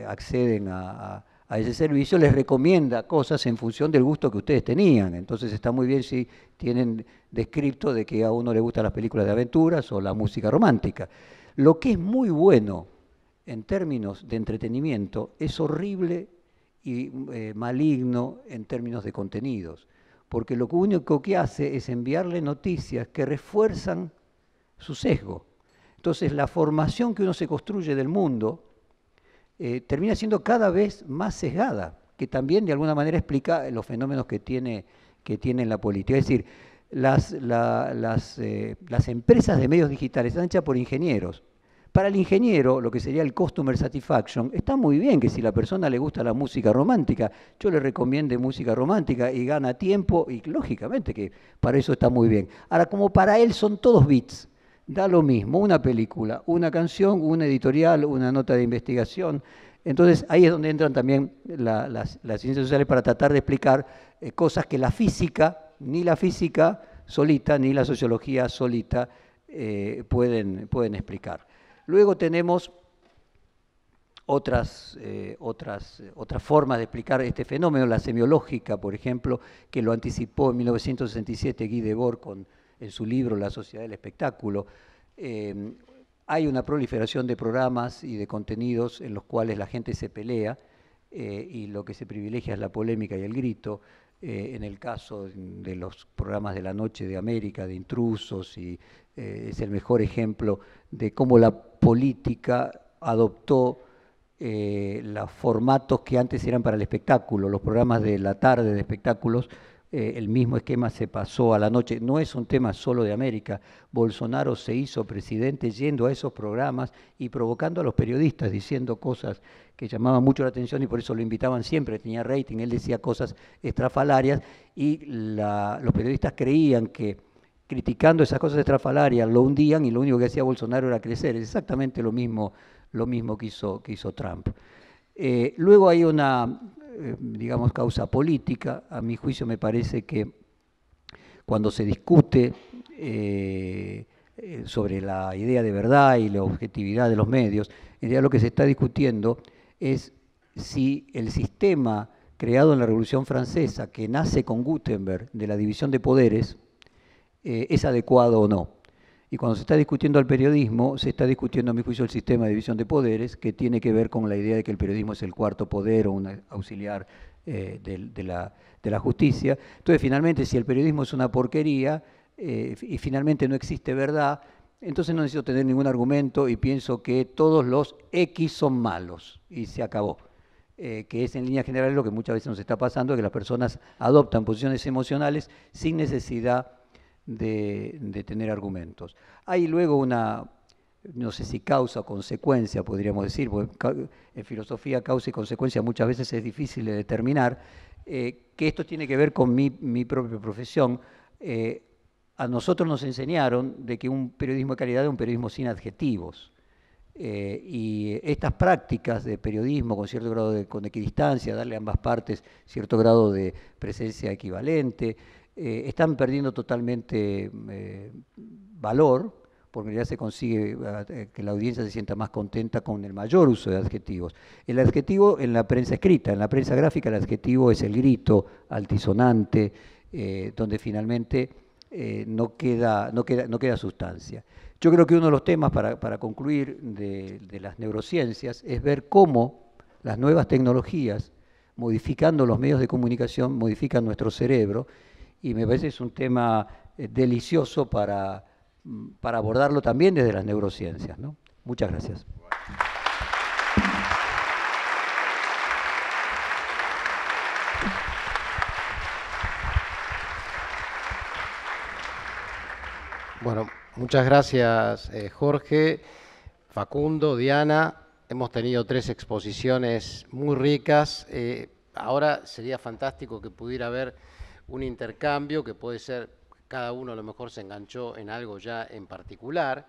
Speaker 4: acceden a ese servicio les recomienda cosas en función del gusto que ustedes tenían. Entonces está muy bien si tienen descripto de que a uno le gustan las películas de aventuras o la música romántica. Lo que es muy bueno en términos de entretenimiento es horrible y maligno en términos de contenidos, porque lo único que hace es enviarle noticias que refuerzan su sesgo. Entonces, la formación que uno se construye del mundo termina siendo cada vez más sesgada, que también de alguna manera explica los fenómenos que tiene la política. Es decir, las empresas de medios digitales están hechas por ingenieros. Para el ingeniero, lo que sería el customer satisfaction, está muy bien que si la persona le gusta la música romántica, yo le recomiende música romántica y gana tiempo, y lógicamente que para eso está muy bien. Ahora, como para él son todos bits, da lo mismo, una película, una canción, una editorial, una nota de investigación. Entonces, ahí es donde entran también las ciencias sociales para tratar de explicar cosas que ni la física solita, ni la sociología solita pueden explicar. Luego tenemos otras formas de explicar este fenómeno, la semiológica, por ejemplo, que lo anticipó en 1967 Guy Debord en su libro La sociedad del espectáculo. Hay una proliferación de programas y de contenidos en los cuales la gente se pelea y lo que se privilegia es la polémica y el grito. En el caso de los programas de la noche de América, de Intrusos, y es el mejor ejemplo de cómo la política adoptó los formatos que antes eran para el espectáculo. Los programas de la tarde de espectáculos, el mismo esquema se pasó a la noche. No es un tema solo de América. Bolsonaro se hizo presidente yendo a esos programas y provocando a los periodistas, diciendo cosas que llamaban mucho la atención y por eso lo invitaban siempre, tenía rating, él decía cosas estrafalarias y los periodistas creían que criticando esas cosas estrafalarias, lo hundían y lo único que hacía Bolsonaro era crecer. Es exactamente lo mismo que hizo Trump. Luego hay una, digamos, causa política. A mi juicio me parece que cuando se discute sobre la idea de verdad y la objetividad de los medios, en realidad lo que se está discutiendo es si el sistema creado en la Revolución Francesa, que nace con Gutenberg, de la división de poderes, es adecuado o no. Y cuando se está discutiendo el periodismo, se está discutiendo, a mi juicio, el sistema de división de poderes, que tiene que ver con la idea de que el periodismo es el cuarto poder o un auxiliar de la justicia. Entonces, finalmente, si el periodismo es una porquería y finalmente no existe verdad, entonces no necesito tener ningún argumento y pienso que todos los X son malos y se acabó. Que es en líneas generales lo que muchas veces nos está pasando, que las personas adoptan posiciones emocionales sin necesidad de tener argumentos. Hay luego una, no sé si causa o consecuencia, podríamos decir, porque en filosofía causa y consecuencia muchas veces es difícil de determinar, que esto tiene que ver con mi propia profesión. A nosotros nos enseñaron de que un periodismo de calidad es un periodismo sin adjetivos. Y estas prácticas de periodismo con cierto grado con equidistancia, darle a ambas partes cierto grado de presencia equivalente, están perdiendo totalmente valor, porque en realidad se consigue que la audiencia se sienta más contenta con el mayor uso de adjetivos. El adjetivo en la prensa escrita, en la prensa gráfica el adjetivo es el grito altisonante, donde finalmente no queda sustancia. Yo creo que uno de los temas para concluir de las neurociencias es ver cómo las nuevas tecnologías, modificando los medios de comunicación, modifican nuestro cerebro, y me parece que es un tema delicioso para abordarlo también desde las neurociencias, ¿no? Muchas gracias.
Speaker 1: Bueno, muchas gracias Jorge, Facundo, Diana. Hemos tenido 3 exposiciones muy ricas. Ahora sería fantástico que pudiera haber un intercambio, que puede ser, cada uno a lo mejor se enganchó en algo ya en particular.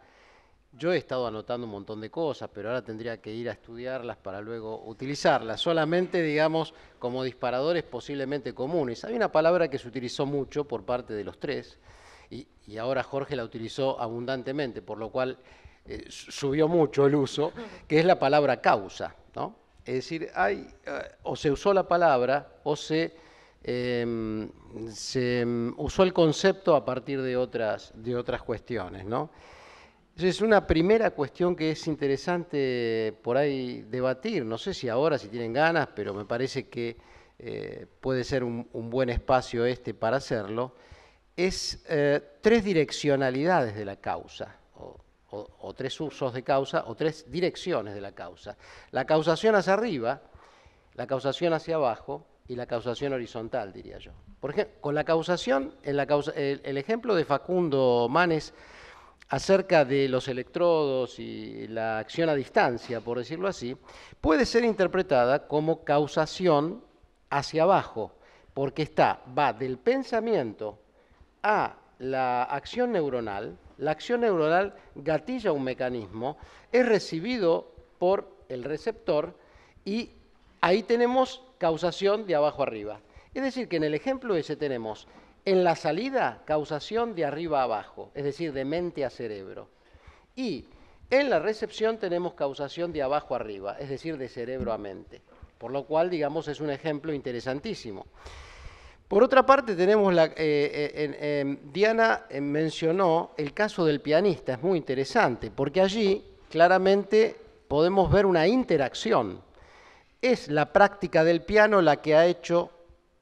Speaker 1: Yo he estado anotando un montón de cosas, pero ahora tendría que ir a estudiarlas para luego utilizarlas. Solamente, digamos, como disparadores posiblemente comunes. Hay una palabra que se utilizó mucho por parte de los 3, y ahora Jorge la utilizó abundantemente, por lo cual subió mucho el uso, que es la palabra causa, ¿no? Es decir, o se usó la palabra o se usó el concepto a partir de otras cuestiones, ¿no? Es una primera cuestión que es interesante por ahí debatir. No sé si ahora, si tienen ganas, pero me parece que puede ser un buen espacio para hacerlo. Es 3 direccionalidades de la causa, o 3 usos de causa, o 3 direcciones de la causa. La causación hacia arriba, la causación hacia abajo y la causación horizontal, diría yo. Por ejemplo, con la causación, el ejemplo de Facundo Manes acerca de los electrodos y la acción a distancia, por decirlo así, puede ser interpretada como causación hacia abajo, porque va del pensamiento a la acción neuronal gatilla un mecanismo, es recibido por el receptor y ahí tenemos causación de abajo arriba. Es decir, que en el ejemplo ese tenemos en la salida causación de arriba a abajo, es decir, de mente a cerebro. Y en la recepción tenemos causación de abajo arriba, es decir, de cerebro a mente. Por lo cual, digamos, es un ejemplo interesantísimo. Por otra parte, tenemos Diana mencionó el caso del pianista, es muy interesante, porque allí claramente podemos ver una interacción. Es la práctica del piano la que ha hecho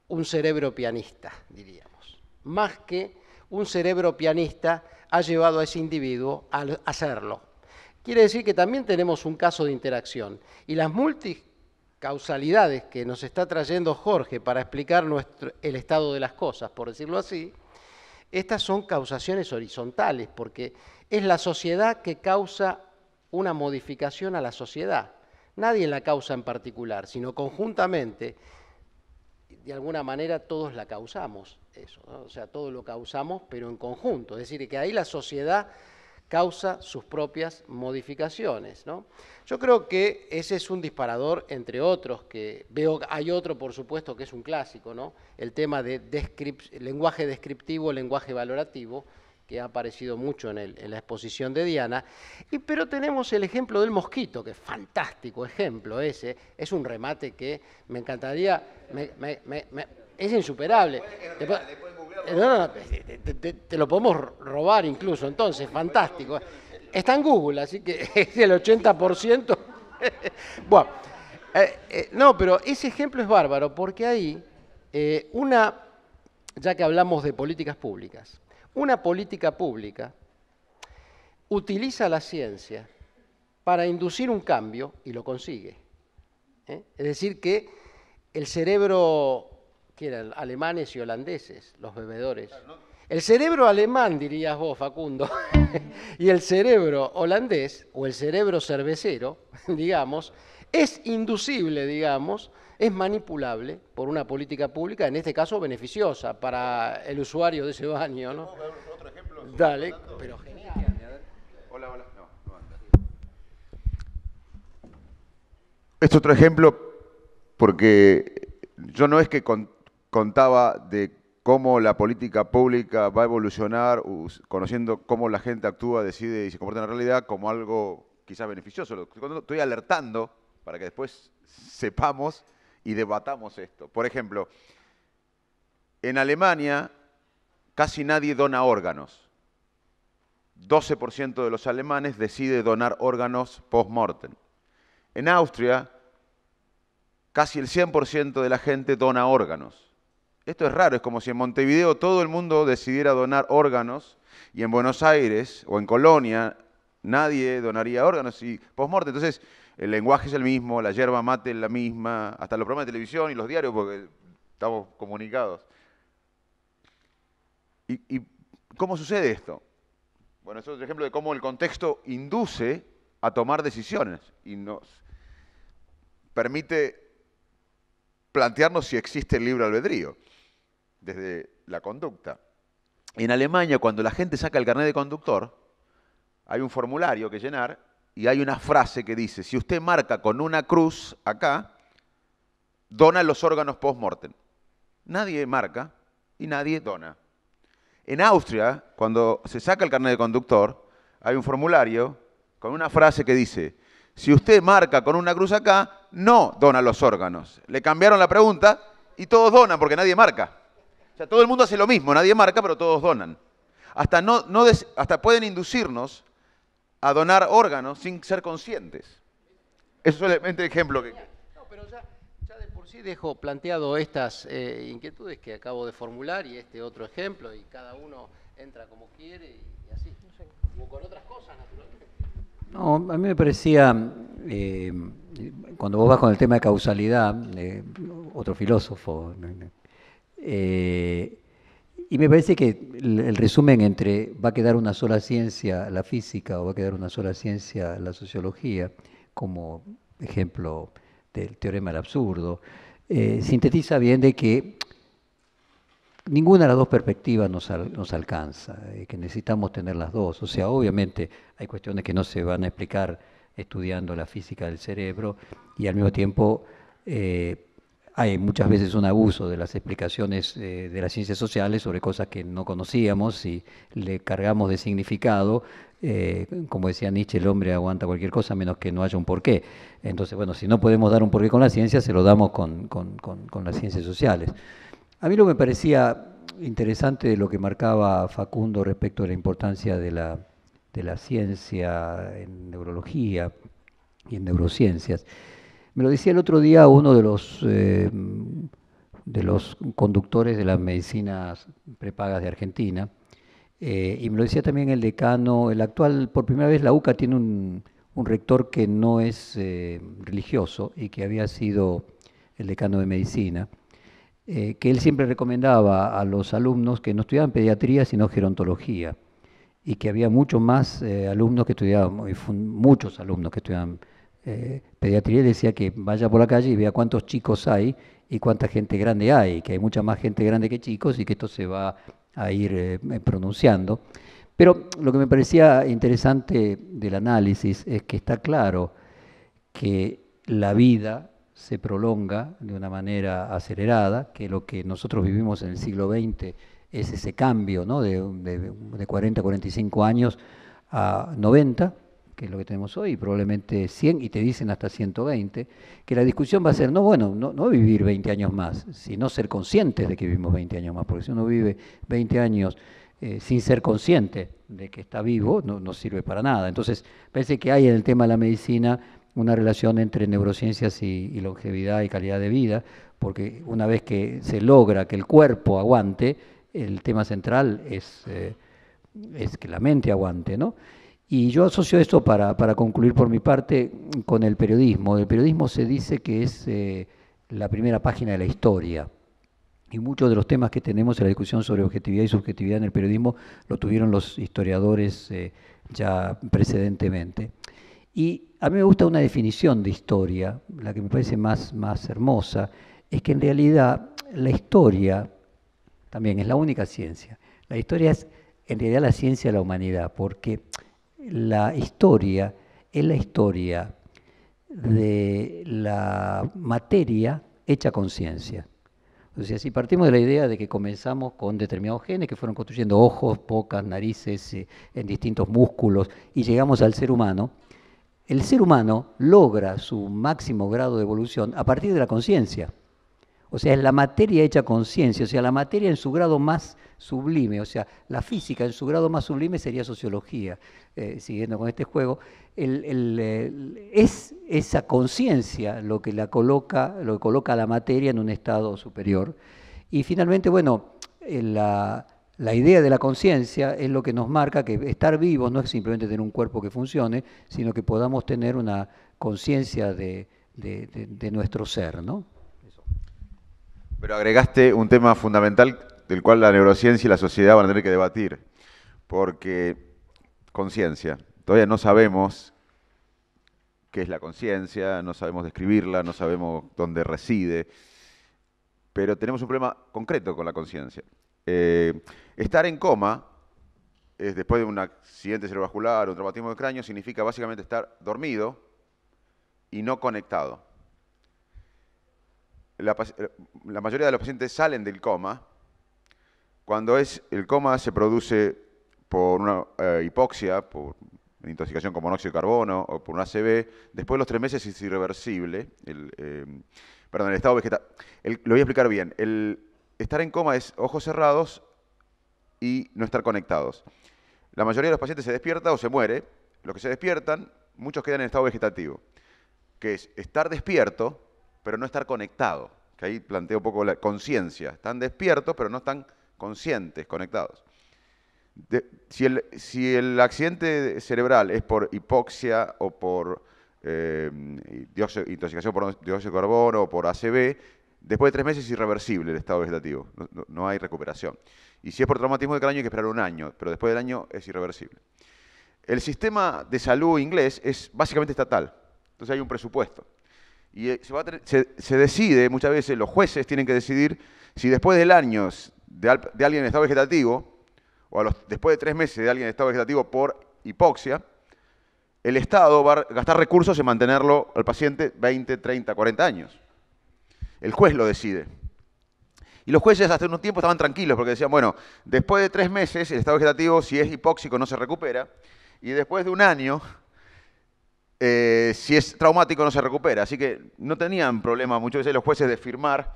Speaker 1: un cerebro pianista, diríamos. Más que un cerebro pianista ha llevado a ese individuo a hacerlo. Quiere decir que también tenemos un caso de interacción. Y las multicausalidades que nos está trayendo Jorge para explicar el estado de las cosas, por decirlo así, estas son causaciones horizontales, porque es la sociedad que causa una modificación a la sociedad. Nadie la causa en particular, sino conjuntamente de alguna manera todos la causamos, eso, ¿no? O sea, todos lo causamos, pero en conjunto, es decir, que ahí la sociedad causa sus propias modificaciones, ¿no? Yo creo que ese es un disparador, entre otros, que veo, hay otro, por supuesto, que es un clásico, ¿no? El tema de lenguaje descriptivo, lenguaje valorativo, que ha aparecido mucho en la exposición de Diana, pero tenemos el ejemplo del mosquito, que es fantástico ejemplo ese, es un remate que me encantaría, es insuperable. Te lo podemos robar incluso, entonces, fantástico. Está en Google, así que es el 80%. Bueno, no, pero ese ejemplo es bárbaro, porque ahí, ya que hablamos de políticas públicas, una política pública utiliza la ciencia para inducir un cambio y lo consigue. Es decir, que el cerebro, que eran alemanes y holandeses, los bebedores, el cerebro alemán, dirías vos, Facundo, y el cerebro holandés, o el cerebro cervecero, digamos, es inducible, digamos, es manipulable por una política pública, en este caso beneficiosa para el usuario de ese baño, ¿no?
Speaker 2: ¿Puedo ver otro ejemplo?
Speaker 1: Dale, pero genial.
Speaker 2: Hola, hola. No anda. Es otro ejemplo porque yo no es que contaba de cómo la política pública va a evolucionar, conociendo cómo la gente actúa, decide y se comporta en la realidad como algo quizás beneficioso. Estoy alertando para que después sepamos y debatamos esto. Por ejemplo, en Alemania casi nadie dona órganos. 12% de los alemanes decide donar órganos post-mortem. En Austria, casi el 100% de la gente dona órganos. Esto es raro, es como si en Montevideo todo el mundo decidiera donar órganos y en Buenos Aires o en Colonia nadie donaría órganos y post-mortem. Entonces, el lenguaje es el mismo, la yerba mate es la misma, hasta los programas de televisión y los diarios, porque estamos comunicados. ¿Y cómo sucede esto? Bueno, es otro ejemplo de cómo el contexto induce a tomar decisiones y nos permite plantearnos si existe el libre albedrío desde la conducta. En Alemania, cuando la gente saca el carnet de conductor, hay un formulario que llenar y hay una frase que dice, si usted marca con una cruz acá, dona los órganos post-mortem. Nadie marca y nadie dona. En Austria, cuando se saca el carnet de conductor, hay un formulario con una frase que dice, si usted marca con una cruz acá, no dona los órganos. Le cambiaron la pregunta y todos donan porque nadie marca. O sea, todo el mundo hace lo mismo, nadie marca, pero todos donan. Hasta pueden inducirnos a donar órganos sin ser conscientes. Eso es solamente el ejemplo que...
Speaker 1: No, pero ya de por sí dejo planteado estas inquietudes que acabo de formular y este otro ejemplo, y cada uno entra como quiere y así. O con otras cosas, naturalmente.
Speaker 4: No, a mí me parecía, cuando vos vas con el tema de causalidad, otro filósofo, y me parece que el resumen entre va a quedar una sola ciencia, la física, o va a quedar una sola ciencia, la sociología, como ejemplo del teorema del absurdo, sintetiza bien de que ninguna de las dos perspectivas nos alcanza, que necesitamos tener las dos. O sea, obviamente hay cuestiones que no se van a explicar estudiando la física del cerebro y al mismo tiempo hay muchas veces un abuso de las explicaciones de las ciencias sociales sobre cosas que no conocíamos y le cargamos de significado. Como decía Nietzsche, el hombre aguanta cualquier cosa menos que no haya un porqué. Entonces, bueno, si no podemos dar un porqué con la ciencia, se lo damos con las ciencias sociales. A mí lo que me parecía interesante de lo que marcaba Facundo respecto a la importancia de la ciencia en neurología y en neurociencias, me lo decía el otro día uno de los conductores de las medicinas prepagas de Argentina, y me lo decía también el decano, el actual, por primera vez la UCA tiene un rector que no es religioso y que había sido el decano de medicina, que él siempre recomendaba a los alumnos que no estudiaban pediatría sino gerontología, y que había muchos más alumnos que estudiaban, muchos alumnos que estudiaban pediatría, y decía que vaya por la calle y vea cuántos chicos hay y cuánta gente grande hay, que hay mucha más gente grande que chicos y que esto se va a ir pronunciando. Pero lo que me parecía interesante del análisis es que está claro que la vida se prolonga de una manera acelerada, que lo que nosotros vivimos en el siglo XX es ese cambio, ¿no? de 40, 45 años a 90, que es lo que tenemos hoy, y probablemente 100, y te dicen hasta 120, que la discusión va a ser, no vivir 20 años más, sino ser conscientes de que vivimos 20 años más, porque si uno vive 20 años sin ser consciente de que está vivo, no sirve para nada. Entonces, parece que hay en el tema de la medicina una relación entre neurociencias y longevidad y calidad de vida, porque una vez que se logra que el cuerpo aguante, el tema central es que la mente aguante, ¿no? Y yo asocio esto, para concluir por mi parte, con el periodismo. El periodismo se dice que es la primera página de la historia. Y muchos de los temas que tenemos en la discusión sobre objetividad y subjetividad en el periodismo lo tuvieron los historiadores ya precedentemente. Y a mí me gusta una definición de historia, la que me parece más hermosa, es que en realidad la historia también es la única ciencia. La historia es en realidad la ciencia de la humanidad, porque la historia es la historia de la materia hecha conciencia. O sea, si partimos de la idea de que comenzamos con determinados genes que fueron construyendo ojos, bocas, narices, en distintos músculos, y llegamos al ser humano, el ser humano logra su máximo grado de evolución a partir de la conciencia. O sea, es la materia hecha conciencia, o sea, la materia en su grado más sublime, o sea, la física en su grado más sublime sería sociología, siguiendo con este juego. Es esa conciencia lo que coloca a la materia en un estado superior. Y finalmente, bueno, la idea de la conciencia es lo que nos marca que estar vivos no es simplemente tener un cuerpo que funcione, sino que podamos tener una conciencia de nuestro ser, ¿no?
Speaker 2: Pero agregaste un tema fundamental del cual la neurociencia y la sociedad van a tener que debatir, porque conciencia, todavía no sabemos qué es la conciencia, no sabemos describirla, no sabemos dónde reside, pero tenemos un problema concreto con la conciencia. Estar en coma, después de un accidente cerebrovascular o un traumatismo de cráneo, significa básicamente estar dormido y no conectado. La mayoría de los pacientes salen del coma. Cuando el coma se produce por una hipoxia, por una intoxicación con monóxido de carbono o por un ACV, después de los 3 meses es irreversible. El estado vegetal. Lo voy a explicar bien. El estar en coma es ojos cerrados y no estar conectados. La mayoría de los pacientes se despierta o se muere. Los que se despiertan, muchos quedan en estado vegetativo, que es estar despierto, pero no estar conectado, que ahí planteo un poco la conciencia. Están despiertos, pero no están conscientes, conectados. Si el accidente cerebral es por hipoxia o por intoxicación por dióxido de carbono o por ACV, después de 3 meses es irreversible el estado vegetativo, no hay recuperación. Y si es por traumatismo de cráneo hay que esperar 1 año, pero después del año es irreversible. El sistema de salud inglés es básicamente estatal, entonces hay un presupuesto. Y se decide, muchas veces los jueces tienen que decidir si después del año de alguien en estado vegetativo, o después de 3 meses de alguien en estado vegetativo por hipoxia, el Estado va a gastar recursos en mantenerlo al paciente 20, 30, 40 años. El juez lo decide. Y los jueces hasta un tiempo estaban tranquilos porque decían, bueno, después de 3 meses el estado vegetativo, si es hipóxico, no se recupera, y después de 1 año, si es traumático no se recupera, así que no tenían problema muchas veces los jueces de firmar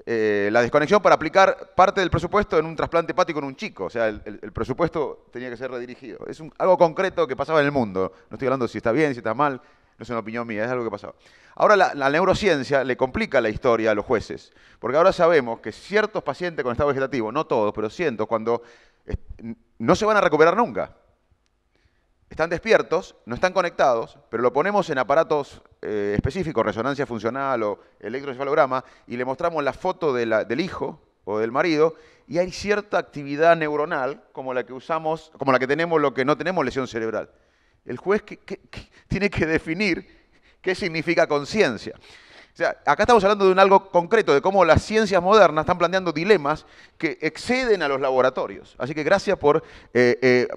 Speaker 2: la desconexión para aplicar parte del presupuesto en un trasplante hepático en un chico. O sea, el presupuesto tenía que ser redirigido. Es algo concreto que pasaba en el mundo. No estoy hablando si está bien, si está mal, no es una opinión mía, es algo que pasaba. Ahora la neurociencia le complica la historia a los jueces, porque ahora sabemos que ciertos pacientes con estado vegetativo, no todos, pero cientos, cuando no se van a recuperar nunca. Están despiertos, no están conectados, pero lo ponemos en aparatos específicos, resonancia funcional o electroencefalograma, y le mostramos la foto del hijo o del marido, y hay cierta actividad neuronal como la que usamos, como la que tenemos lo que no tenemos lesión cerebral. El juez tiene que definir qué significa conciencia. O sea, acá estamos hablando de algo concreto, de cómo las ciencias modernas están planteando dilemas que exceden a los laboratorios. Así que gracias por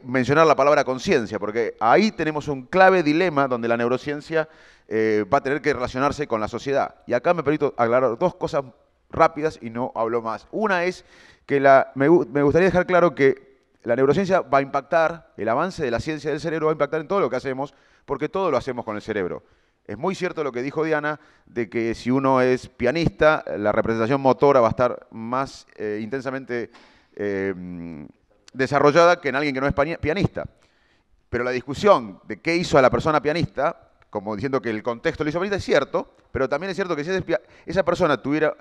Speaker 2: mencionar la palabra conciencia, porque ahí tenemos un clave dilema donde la neurociencia va a tener que relacionarse con la sociedad. Y acá me permito aclarar dos cosas rápidas y no hablo más. Una es que me gustaría dejar claro que la neurociencia va a impactar, el avance de la ciencia del cerebro va a impactar en todo lo que hacemos, porque todo lo hacemos con el cerebro. Es muy cierto lo que dijo Diana, de que si uno es pianista, la representación motora va a estar más intensamente desarrollada que en alguien que no es pianista. Pero la discusión de qué hizo a la persona pianista, como diciendo que el contexto lo hizo pianista, es cierto, pero también es cierto que si esa persona tuviera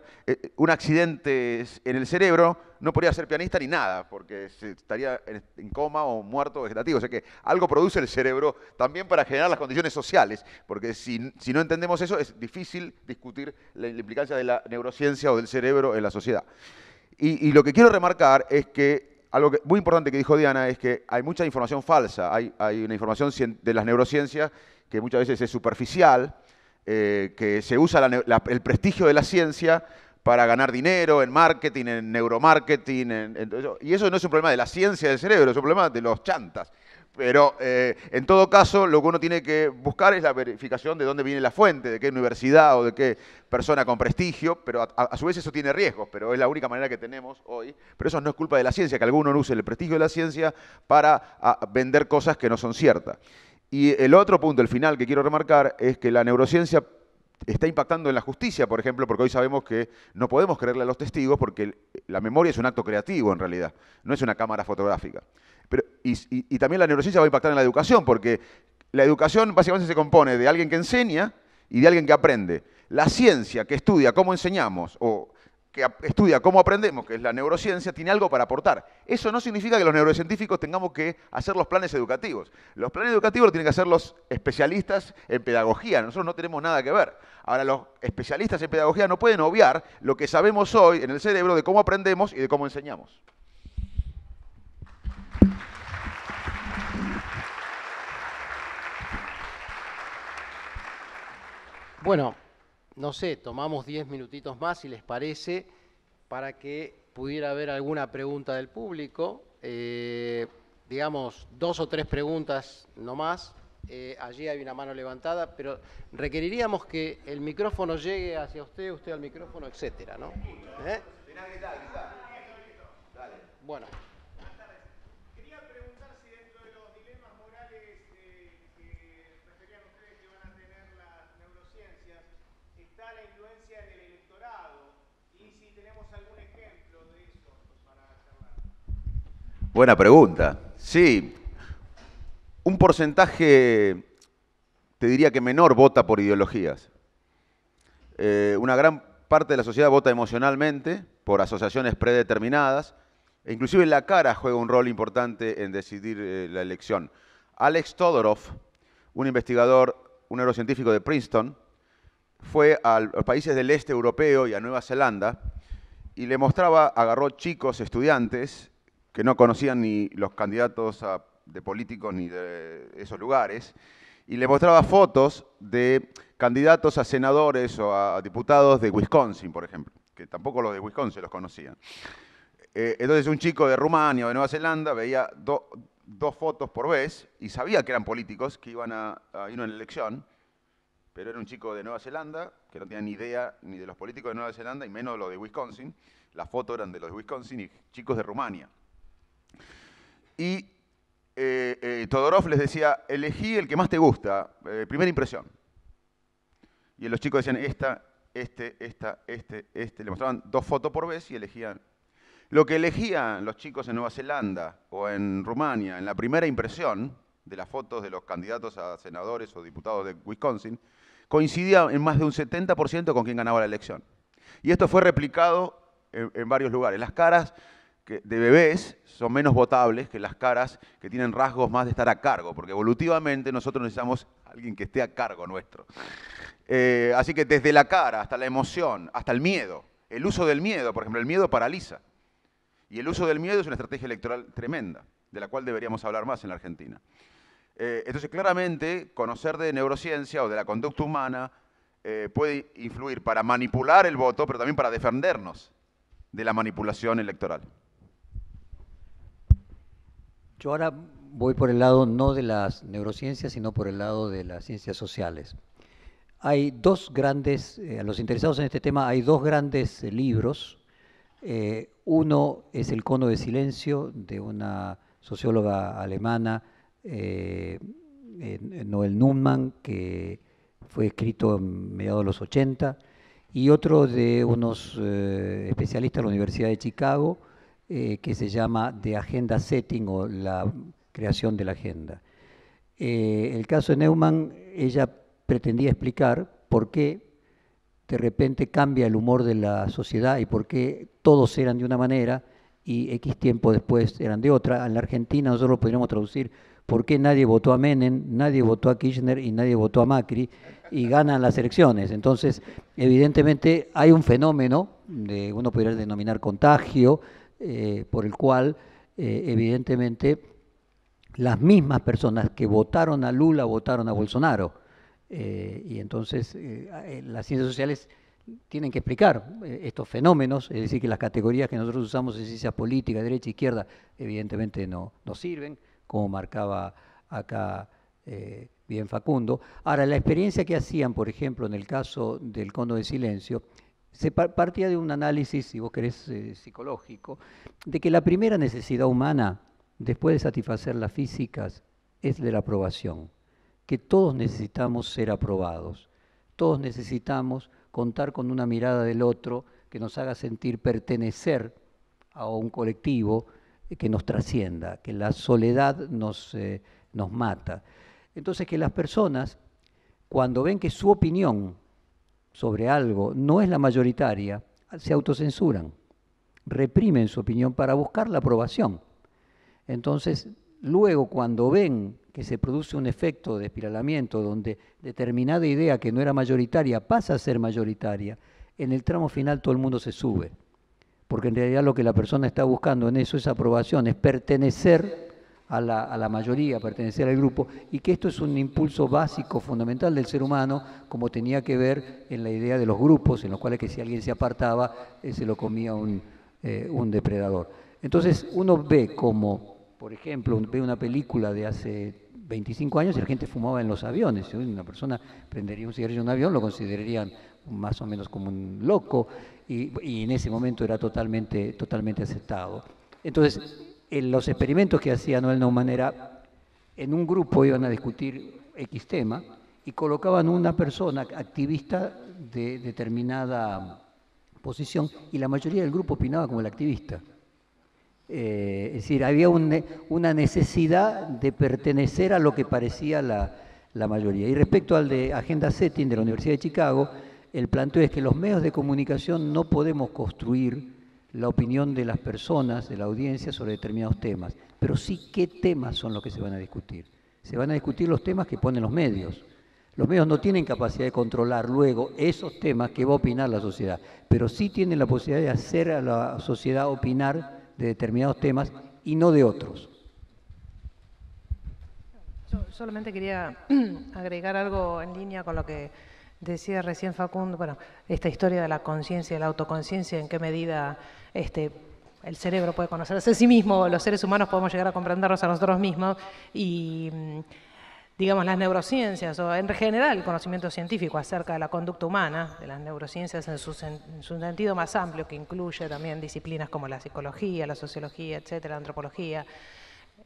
Speaker 2: un accidente en el cerebro, no podría ser pianista ni nada, porque estaría en coma o muerto o vegetativo. O sea que algo produce el cerebro también para generar las condiciones sociales, porque si no entendemos eso, es difícil discutir la implicancia de la neurociencia o del cerebro en la sociedad. Y lo que quiero remarcar es que algo muy importante que dijo Diana es que hay mucha información falsa. Hay una información de las neurociencias que muchas veces es superficial, que se usa el prestigio de la ciencia para ganar dinero en marketing, en neuromarketing, y eso no es un problema de la ciencia del cerebro, es un problema de los chantas. Pero en todo caso, lo que uno tiene que buscar es la verificación de dónde viene la fuente, de qué universidad o de qué persona con prestigio, pero a su vez eso tiene riesgos, pero es la única manera que tenemos hoy. Pero eso no es culpa de la ciencia, que alguno use el prestigio de la ciencia para vender cosas que no son ciertas. Y el otro punto, el final que quiero remarcar, es que la neurociencia está impactando en la justicia, por ejemplo, porque hoy sabemos que no podemos creerle a los testigos porque la memoria es un acto creativo en realidad, no es una cámara fotográfica. Y también la neurociencia va a impactar en la educación, porque la educación básicamente se compone de alguien que enseña y de alguien que aprende. La ciencia que estudia cómo enseñamos o que estudia cómo aprendemos, que es la neurociencia, tiene algo para aportar. Eso no significa que los neurocientíficos tengamos que hacer los planes educativos. Los planes educativos los tienen que hacer los especialistas en pedagogía. Nosotros no tenemos nada que ver. Ahora, los especialistas en pedagogía no pueden obviar lo que sabemos hoy en el cerebro de cómo aprendemos y de cómo enseñamos.
Speaker 1: Bueno, no sé, tomamos 10 minutitos más, si les parece, para que pudiera haber alguna pregunta del público. Digamos, 2 o 3 preguntas no más. Allí hay una mano levantada, pero requeriríamos que el micrófono llegue hacia usted al micrófono, etcétera, ¿no? Bueno.
Speaker 2: Buena pregunta. Sí, un porcentaje, te diría que menor, vota por ideologías. Una gran parte de la sociedad vota emocionalmente, por asociaciones predeterminadas, e inclusive la cara juega un rol importante en decidir la elección. Alex Todorov, un investigador, un neurocientífico de Princeton, fue a los países del este europeo y a Nueva Zelanda y le mostraba, agarró chicos, estudiantes, que no conocían ni los candidatos de políticos ni de esos lugares, y le mostraba fotos de candidatos a senadores o a diputados de Wisconsin, por ejemplo, que tampoco los de Wisconsin los conocían. Entonces un chico de Rumania o de Nueva Zelanda veía dos fotos por vez y sabía que eran políticos que iban a ir a una elección, pero era un chico de Nueva Zelanda que no tenía ni idea ni de los políticos de Nueva Zelanda y menos de los de Wisconsin. Las fotos eran de los de Wisconsin y chicos de Rumania. Y Todorov les decía, elegí el que más te gusta, primera impresión. Y los chicos decían, este, le mostraban 2 fotos por vez y elegían. Lo que elegían los chicos en Nueva Zelanda o en Rumania en la primera impresión de las fotos de los candidatos a senadores o diputados de Wisconsin, coincidía en más de un 70% con quien ganaba la elección. Y esto fue replicado en varios lugares. Las caras de bebés son menos votables que las caras que tienen rasgos más de estar a cargo, porque evolutivamente nosotros necesitamos a alguien que esté a cargo nuestro. Así que desde la cara hasta la emoción, hasta el miedo, el uso del miedo, por ejemplo, el miedo paraliza. Y el uso del miedo es una estrategia electoral tremenda, de la cual deberíamos hablar más en la Argentina. Entonces, claramente, conocer de neurociencia o de la conducta humana puede influir para manipular el voto, pero también para defendernos de la manipulación electoral.
Speaker 4: Yo ahora voy por el lado no de las neurociencias, sino por el lado de las ciencias sociales. Hay dos grandes, a los interesados en este tema, hay dos grandes libros. Uno es El cono de silencio, de una socióloga alemana, Noel Nussmann, que fue escrito en mediados de los 80, y otro de unos especialistas de la Universidad de Chicago, que se llama The Agenda Setting, o la creación de la agenda. El caso de Neumann, ella pretendía explicar por qué de repente cambia el humor de la sociedad y por qué todos eran de una manera y X tiempo después eran de otra. En la Argentina nosotros lo podríamos traducir: por qué nadie votó a Menem, nadie votó a Kirchner y nadie votó a Macri, y ganan las elecciones. Entonces, evidentemente hay un fenómeno, uno podría denominar contagio, por el cual evidentemente las mismas personas que votaron a Lula votaron a Bolsonaro. Y entonces las ciencias sociales tienen que explicar estos fenómenos, es decir, que las categorías que nosotros usamos en ciencias políticas, derecha, izquierda, evidentemente no sirven, como marcaba acá bien Facundo. Ahora, la experiencia que hacían, por ejemplo, en el caso del cono de silencio, se partía de un análisis, si vos querés, psicológico, de que la primera necesidad humana, después de satisfacer las físicas, es de la aprobación, que todos necesitamos ser aprobados, todos necesitamos contar con una mirada del otro que nos haga sentir pertenecer a un colectivo que nos trascienda, que la soledad nos mata. Entonces, que las personas, cuando ven que su opinión sobre algo no es la mayoritaria, se autocensuran, reprimen su opinión para buscar la aprobación. Entonces, luego cuando ven que se produce un efecto de espiralamiento donde determinada idea que no era mayoritaria pasa a ser mayoritaria, en el tramo final todo el mundo se sube. Porque en realidad lo que la persona está buscando en eso es aprobación, es pertenecer a la mayoría, pertenecer al grupo, y que esto es un impulso básico, fundamental del ser humano, como tenía que ver en la idea de los grupos, en los cuales que si alguien se apartaba, se lo comía un depredador. Entonces uno ve como, por ejemplo, ve una película de hace 25 años y la gente fumaba en los aviones. Si una persona prendería un cigarrillo en un avión, lo considerarían más o menos como un loco, y en ese momento era totalmente aceptado. Entonces, en los experimentos que hacía Noel Nussmann era, en un grupo iban a discutir X tema y colocaban una persona activista de determinada posición y la mayoría del grupo opinaba como el activista. Es decir, había una necesidad de pertenecer a lo que parecía la mayoría. Y respecto al de Agenda Setting de la Universidad de Chicago, el planteo es que los medios de comunicación no podemos construir la opinión de las personas, de la audiencia, sobre determinados temas, pero sí qué temas son los que se van a discutir. Se van a discutir los temas que ponen los medios. Los medios no tienen capacidad de controlar luego esos temas que va a opinar la sociedad, pero sí tienen la posibilidad de hacer a la sociedad opinar de determinados temas y no de otros.
Speaker 3: Yo solamente quería agregar algo en línea con lo que decía recién Facundo, bueno, esta historia de la conciencia y la autoconciencia, en qué medida el cerebro puede conocerse a sí mismo, los seres humanos podemos llegar a comprendernos a nosotros mismos, y digamos las neurociencias, o en general el conocimiento científico acerca de la conducta humana, de las neurociencias en su sentido más amplio, que incluye también disciplinas como la psicología, la sociología, etcétera, la antropología,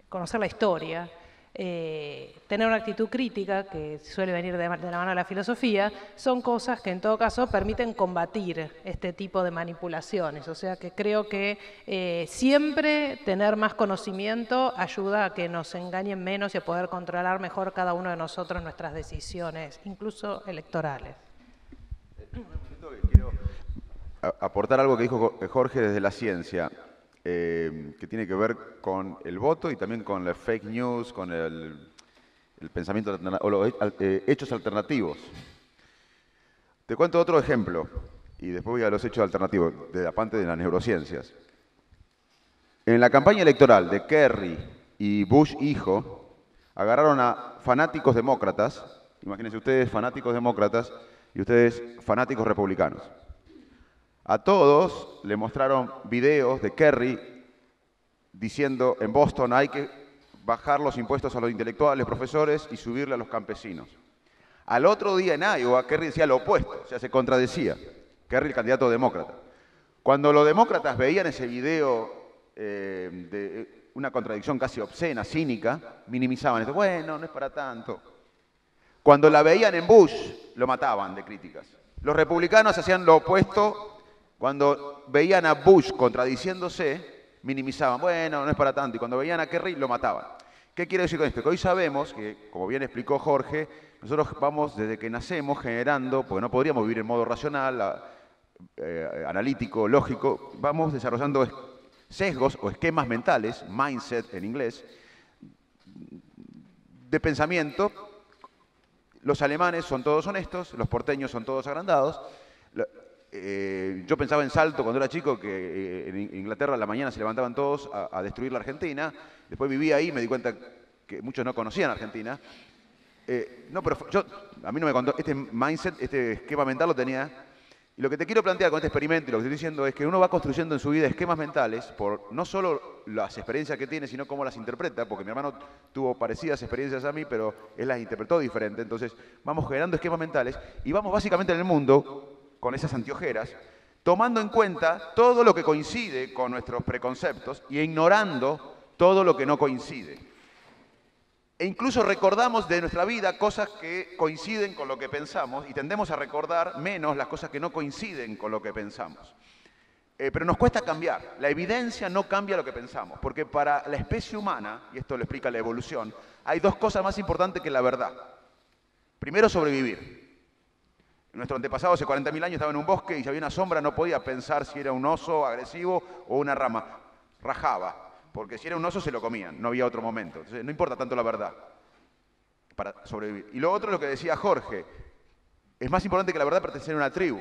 Speaker 3: conocer la historia, tener una actitud crítica, que suele venir de la mano de la filosofía, son cosas que en todo caso permiten combatir este tipo de manipulaciones. O sea que creo que siempre tener más conocimiento ayuda a que nos engañen menos y a poder controlar mejor cada uno de nosotros nuestras decisiones, incluso electorales.
Speaker 2: Quiero aportar algo que dijo Jorge desde la ciencia, que tiene que ver con el voto y también con la fake news, con el pensamiento o los hechos alternativos. Te cuento otro ejemplo y después voy a los hechos alternativos de la parte de las neurociencias. En la campaña electoral de Kerry y Bush hijo, agarraron a fanáticos demócratas, imagínense ustedes, fanáticos demócratas, y ustedes fanáticos republicanos. A todos le mostraron videos de Kerry diciendo en Boston hay que bajar los impuestos a los intelectuales, profesores y subirle a los campesinos. Al otro día en Iowa, Kerry decía lo opuesto, o sea, se contradecía. Kerry, el candidato demócrata. Cuando los demócratas veían ese video de una contradicción casi obscena, cínica, minimizaban esto. Bueno, no es para tanto. Cuando la veían en Bush, lo mataban de críticas. Los republicanos hacían lo opuesto. Cuando veían a Bush contradiciéndose, minimizaban. Bueno, no es para tanto. Y cuando veían a Kerry, lo mataban. ¿Qué quiero decir con esto? Que hoy sabemos que, como bien explicó Jorge, nosotros vamos desde que nacemos generando, porque no podríamos vivir en modo racional, analítico, lógico, vamos desarrollando sesgos o esquemas mentales, mindset en inglés, de pensamiento. Los alemanes son todos honestos, los porteños son todos agrandados. Yo pensaba en Salto cuando era chico, que en Inglaterra a la mañana se levantaban todos a destruir la Argentina. Después viví ahí y me di cuenta que muchos no conocían Argentina. No, pero a mí no me contó. Este mindset, este esquema mental lo tenía. Y lo que te quiero plantear con este experimento y lo que estoy diciendo es que uno va construyendo en su vida esquemas mentales por no solo las experiencias que tiene, sino cómo las interpreta, porque mi hermano tuvo parecidas experiencias a mí, pero él las interpretó diferente. Entonces vamos generando esquemas mentales y vamos básicamente en el mundo con esas anteojeras, tomando en cuenta todo lo que coincide con nuestros preconceptos y ignorando todo lo que no coincide. E incluso recordamos de nuestra vida cosas que coinciden con lo que pensamos y tendemos a recordar menos las cosas que no coinciden con lo que pensamos. Pero nos cuesta cambiar. La evidencia no cambia lo que pensamos, porque para la especie humana, y esto lo explica la evolución, hay dos cosas más importantes que la verdad. Primero, sobrevivir. Nuestro antepasado hace 40.000 años estaba en un bosque y si había una sombra no podía pensar si era un oso agresivo o una rama. Rajaba. Porque si era un oso se lo comían, no había otro momento. Entonces no importa tanto la verdad para sobrevivir. Y lo otro es lo que decía Jorge. Es más importante que la verdad pertenecer a una tribu.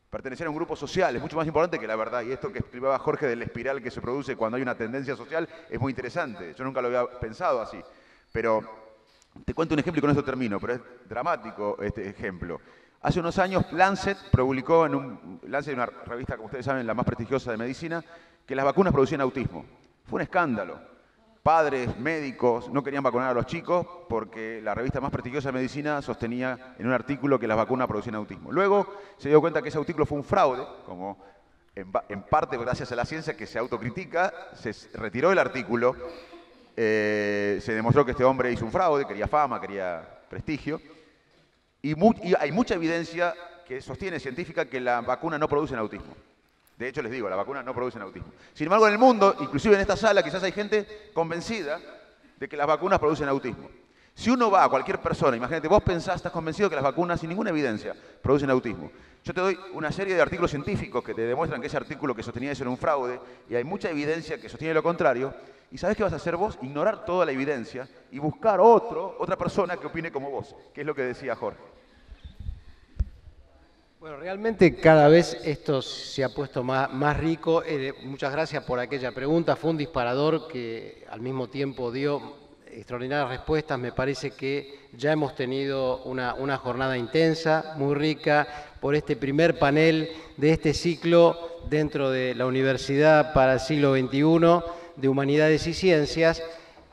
Speaker 2: Pertenecer a un grupo social es mucho más importante que la verdad. Y esto que explicaba Jorge de la espiral que se produce cuando hay una tendencia social es muy interesante. Yo nunca lo había pensado así. Pero te cuento un ejemplo y con esto termino, pero es dramático este ejemplo. Hace unos años Lancet publicó Lancet es una revista, como ustedes saben, la más prestigiosa de medicina, que las vacunas producían autismo. Fue un escándalo. Padres, médicos no querían vacunar a los chicos porque la revista más prestigiosa de medicina sostenía en un artículo que las vacunas producían autismo. Luego se dio cuenta que ese artículo fue un fraude, como en parte gracias a la ciencia que se autocritica, se retiró el artículo, se demostró que este hombre hizo un fraude, quería fama, quería prestigio, y hay mucha evidencia que sostiene científica que la vacuna no produce autismo. De hecho, les digo, la vacuna no produce autismo. Sin embargo, en el mundo, inclusive en esta sala, quizás hay gente convencida de que las vacunas producen autismo. Si uno va a cualquier persona, imagínate, vos pensás, estás convencido que las vacunas, sin ninguna evidencia, producen autismo. Yo te doy una serie de artículos científicos que te demuestran que ese artículo que sostenía eso era un fraude, y hay mucha evidencia que sostiene lo contrario, y ¿sabés qué vas a hacer vos? Ignorar toda la evidencia y buscar otra persona que opine como vos, que es lo que decía Jorge.
Speaker 1: Bueno, realmente cada vez esto se ha puesto más rico. Muchas gracias por aquella pregunta. Fue un disparador que al mismo tiempo dio extraordinarias respuestas. Me parece que ya hemos tenido una jornada intensa, muy rica, por este primer panel de este ciclo dentro de la Universidad para el siglo XXI de Humanidades y Ciencias.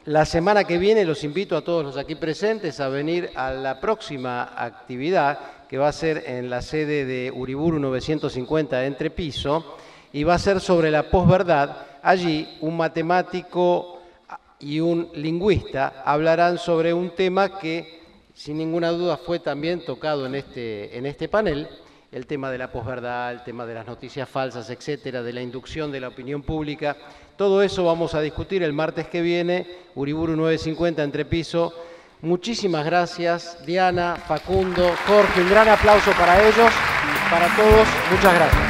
Speaker 1: La semana que viene los invito a todos los aquí presentes a venir a la próxima actividad, que va a ser en la sede de Uriburu 950 de Entrepiso, y va a ser sobre la posverdad. Allí un matemático y un lingüista hablarán sobre un tema que, sin ninguna duda, fue también tocado en este panel, el tema de la posverdad, el tema de las noticias falsas, etcétera, de la inducción de la opinión pública. Todo eso vamos a discutir el martes que viene, Uriburu 950 Entrepiso. Muchísimas gracias, Diana, Facundo, Jorge, un gran aplauso para ellos, para todos, muchas gracias.